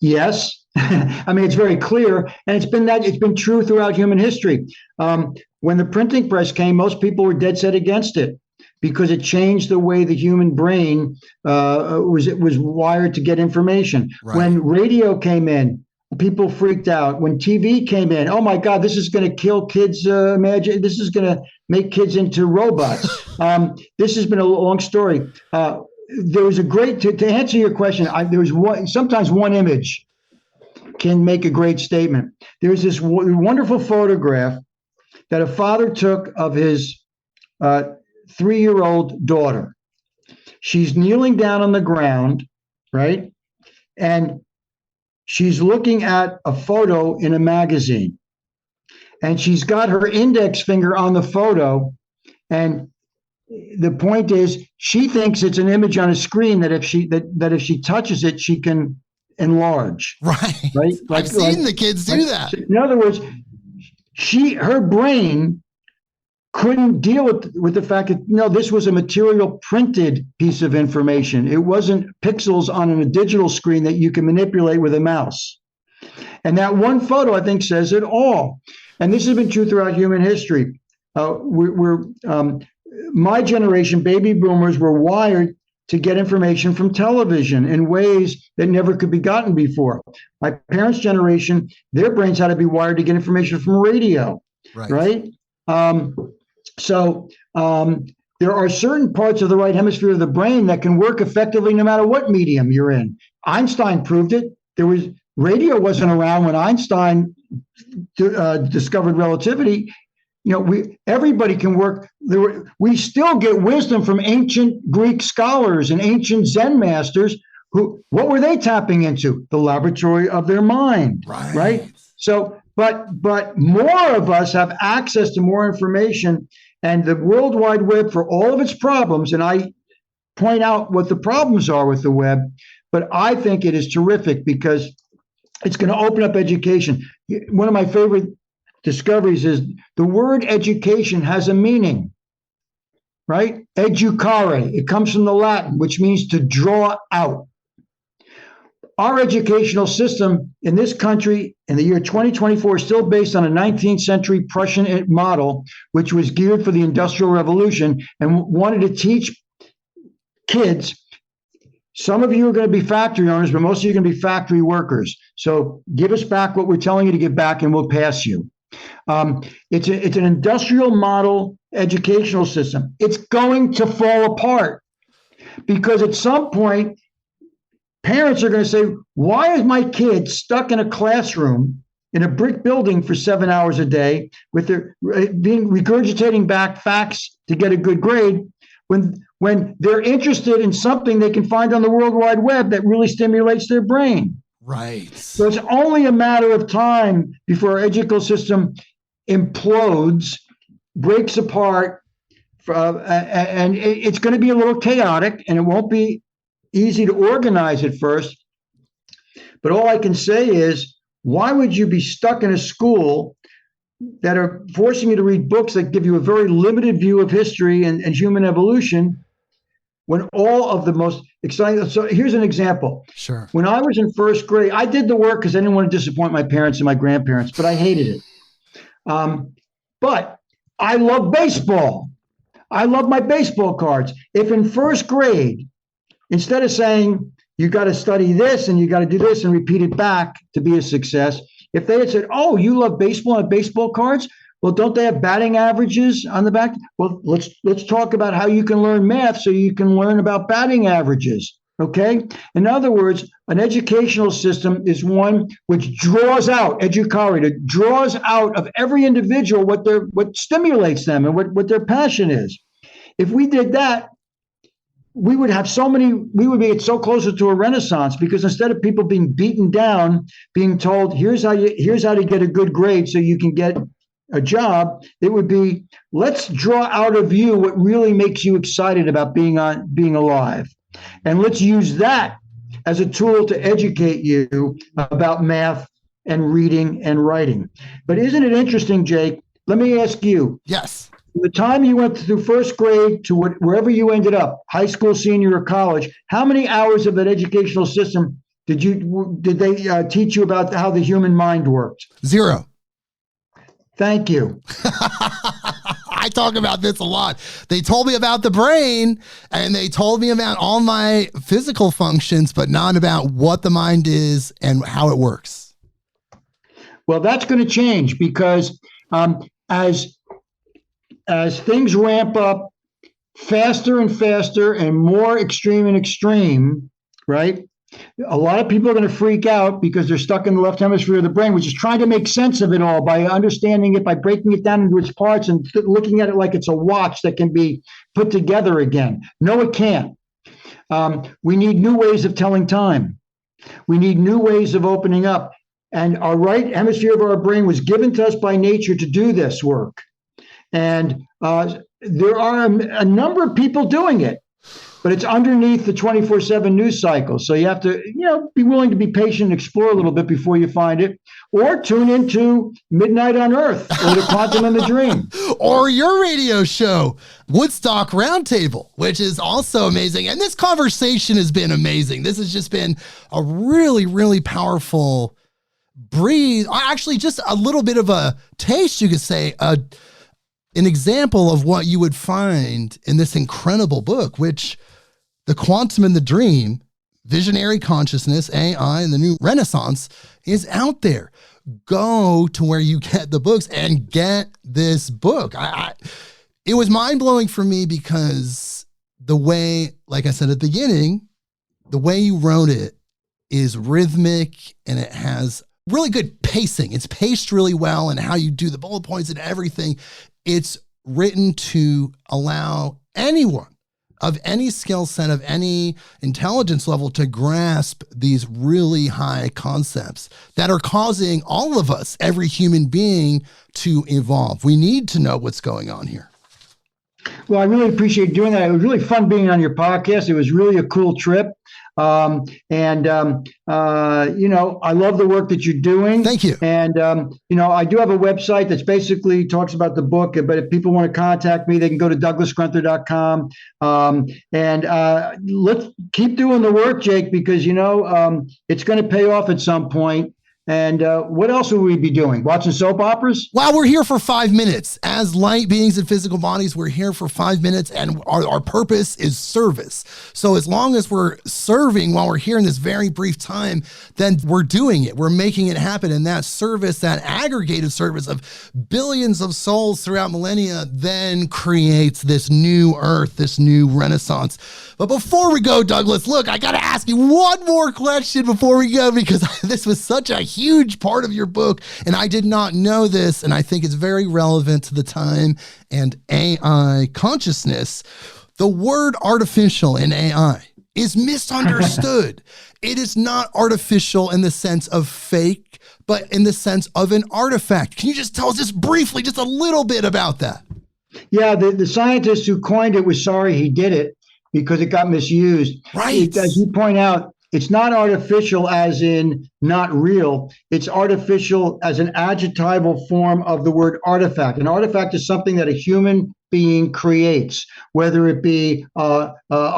Yes. I mean, it's very clear, and it's been true throughout human history. When the printing press came, most people were dead set against it because it changed the way the human brain was wired to get information. Right. When radio came in, people freaked out. When TV came in, oh my God, this is going to kill kids. Imagine this is going to make kids into robots. This has been a long story. There was a great to answer your question. There was sometimes one image can make a great statement. There's this wonderful photograph that a father took of his 3-year-old daughter. She's kneeling down on the ground, right? And she's looking at a photo in a magazine. And she's got her index finger on the photo. And the point is, she thinks it's an image on a screen that if she touches it, she can enlarge. Right. I've seen the kids do that. In other words, her brain couldn't deal with the fact that this was a material printed piece of information. It wasn't pixels on a digital screen that you can manipulate with a mouse. And that one photo, I think, says it all. And this has been true throughout human history. My generation, baby boomers, were wired to get information from television in ways that never could be gotten before. My parents' generation, their brains had to be wired to get information from radio, right? So there are certain parts of the right hemisphere of the brain that can work effectively no matter what medium you're in. Einstein proved it. Radio wasn't around when Einstein discovered relativity. Everybody can work. We still get wisdom from ancient Greek scholars and ancient Zen masters. What were they tapping into? The laboratory of their mind, right? So, but more of us have access to more information, and the World Wide Web, for all of its problems, and I point out what the problems are with the web, but I think it is terrific because it's going to open up education. One of my favorite discoveries is the word education has a meaning, right? Educare. It comes from the Latin, which means to draw out. Our educational system in this country in the year 2024 is still based on a 19th century Prussian model, which was geared for the Industrial Revolution and wanted to teach kids. Some of you are going to be factory owners, but most of you are going to be factory workers. So give us back what we're telling you to give back and we'll pass you. It's an industrial model educational system. It's going to fall apart because at some point, parents are going to say, why is my kid stuck in a classroom in a brick building for 7 hours a day with their regurgitating back facts to get a good grade when they're interested in something they can find on the World Wide Web that really stimulates their brain? Right. So it's only a matter of time before our educational system implodes, breaks apart, and it's going to be a little chaotic, and it won't be easy to organize at first. But all I can say is, why would you be stuck in a school that are forcing you to read books that give you a very limited view of history and human evolution when all of the most exciting... So here's an example. Sure. When I was in first grade, I did the work because I didn't want to disappoint my parents and my grandparents, but I hated it. But I love baseball. I love my baseball cards. If in first grade, instead of saying, you got to study this and you got to do this and repeat it back to be a success, if they had said, oh, you love baseball and baseball cards? Well, don't they have batting averages on the back? Well, let's talk about how you can learn math so you can learn about batting averages, okay? In other words, an educational system is one which draws out, educare, it draws out of every individual what stimulates them and what their passion is. If we did that, we would get so closer to a renaissance, because instead of people being beaten down, being told, here's how to get a good grade so you can get a job, it would be, let's draw out of you what really makes you excited about being alive. And let's use that as a tool to educate you about math and reading and writing. But isn't it interesting, Jake? Let me ask you. Yes. From the time you went through first grade to wherever you ended up, high school, senior, or college, how many hours of that educational system did they teach you about how the human mind worked? 0. Thank you. I talk about this a lot. They told me about the brain and they told me about all my physical functions, but not about what the mind is and how it works. Well, that's going to change, because as things ramp up faster and faster and more extreme and extreme, right? A lot of people are going to freak out because they're stuck in the left hemisphere of the brain, which is trying to make sense of it all by understanding it, by breaking it down into its parts and looking at it like it's a watch that can be put together again. No, it can't. We need new ways of telling time. We need new ways of opening up. And our right hemisphere of our brain was given to us by nature to do this work. And there are a number of people doing it, but it's underneath the 24/7 news cycle. So you have to, be willing to be patient and explore a little bit before you find it, or tune into Midnight on Earth or The Quantum and the Dream. Or your radio show, Woodstock Roundtable, which is also amazing. And this conversation has been amazing. This has just been a really, really powerful breathe. Actually, just a little bit of a taste, you could say, an example of what you would find in this incredible book, which The Quantum and the Dream, Visionary Consciousness, AI, and the New Renaissance is out there. Go to where you get the books and get this book. It was mind-blowing for me because the way, like I said at the beginning, the way you wrote it is rhythmic and it has really good pacing. It's paced really well, and how you do the bullet points and everything. It's written to allow anyone of any skill set, of any intelligence level, to grasp these really high concepts that are causing all of us, every human being, to evolve. We need to know what's going on here. Well, I really appreciate doing that. It was really fun being on your podcast. It was really a cool trip. I love the work that you're doing. Thank you. And, I do have a website that's basically talks about the book, but if people want to contact me, they can go to douglasgrunther.com. Let's keep doing the work, Jake, because, it's going to pay off at some point. And what else will we be doing? Watching soap operas? Well, we're here for 5 minutes. As light beings in physical bodies, we're here for 5 minutes, and our purpose is service. So as long as we're serving while we're here in this very brief time, then we're doing it. We're making it happen. And that service, that aggregated service of billions of souls throughout millennia, then creates this new earth, this new renaissance. But before we go, Douglas, look, I got to ask you one more question before we go, because this was such a huge part of your book, and I did not know this, and I think it's very relevant to the time and AI consciousness. The word artificial in AI is misunderstood. It is not artificial in the sense of fake, but in the sense of an artifact. Can you just tell us just briefly, just a little bit about that? Yeah, the scientist who coined it was sorry he did it because it got misused. Right. As you point out, it's not artificial as in not real. It's artificial as an adjectival form of the word artifact. An artifact is something that a human being creates, whether it be a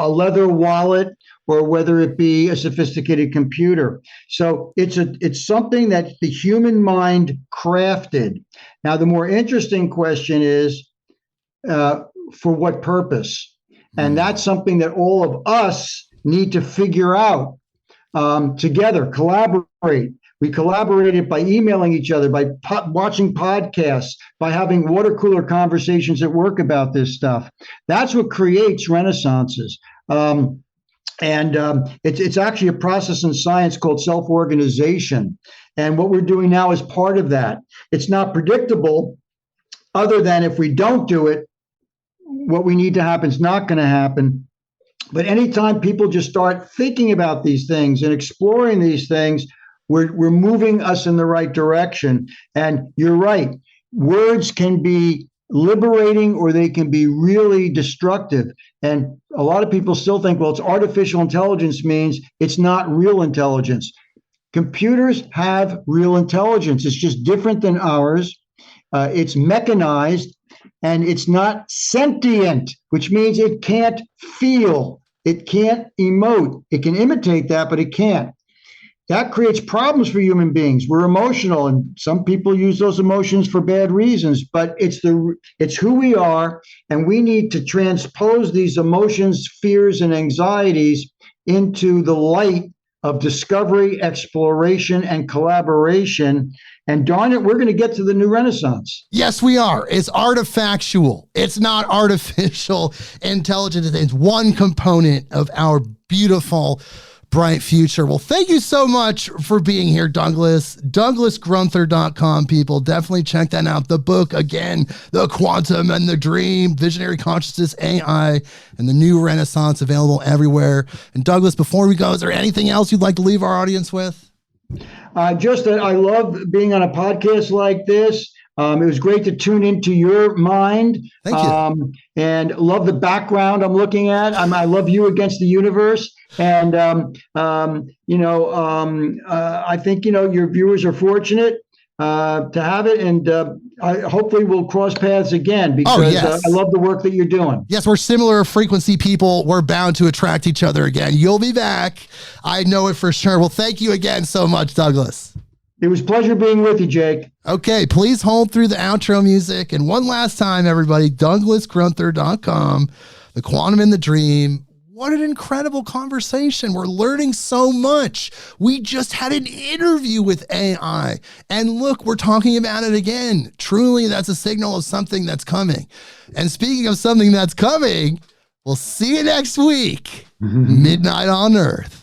leather wallet or whether it be a sophisticated computer. So it's something that the human mind crafted. Now, the more interesting question is, for what purpose? And that's something that all of us need to figure out together, collaborate. We collaborated by emailing each other, by watching podcasts, by having water cooler conversations at work about this stuff. That's what creates renaissances. It's actually a process in science called self-organization. And what we're doing now is part of that. It's not predictable, other than if we don't do it, what we need to happen is not going to happen. But anytime people just start thinking about these things and exploring these things, we're moving us in the right direction. And you're right. Words can be liberating or they can be really destructive. And a lot of people still think, well, it's artificial intelligence means it's not real intelligence. Computers have real intelligence. It's just different than ours. It's mechanized and it's not sentient, which means it can't feel. It can't emote. It can imitate that, but it can't. That creates problems for human beings. We're emotional, and some people use those emotions for bad reasons, but it's who we are, and we need to transpose these emotions, fears, and anxieties into the light of discovery, exploration, and collaboration. And darn it, we're going to get to the new Renaissance. Yes, we are. It's artifactual. It's not artificial intelligence. It's one component of our beautiful, bright future. Well, thank you so much for being here, Douglas. DouglasGrunther.com, people. Definitely check that out. The book, again, The Quantum and the Dream, Visionary Consciousness, AI, and the New Renaissance, available everywhere. And Douglas, before we go, is there anything else you'd like to leave our audience with? Just that I love being on a podcast like this. It was great to tune into your mind. Thank you. And love the background I'm looking at. I love you against the universe. And, I think, your viewers are fortunate to have it. And hopefully we'll cross paths again because I love the work that you're doing. Yes, we're similar frequency people. We're bound to attract each other again. You'll be back. I know it for sure. Well, thank you again so much, Douglas. It was a pleasure being with you, Jake. Okay, please hold through the outro music. And one last time, everybody, DouglasGrunther.com, The Quantum and the Dream. What an incredible conversation. We're learning so much. We just had an interview with AI. And look, we're talking about it again. Truly, that's a signal of something that's coming. And speaking of something that's coming, we'll see you next week. Midnight on Earth.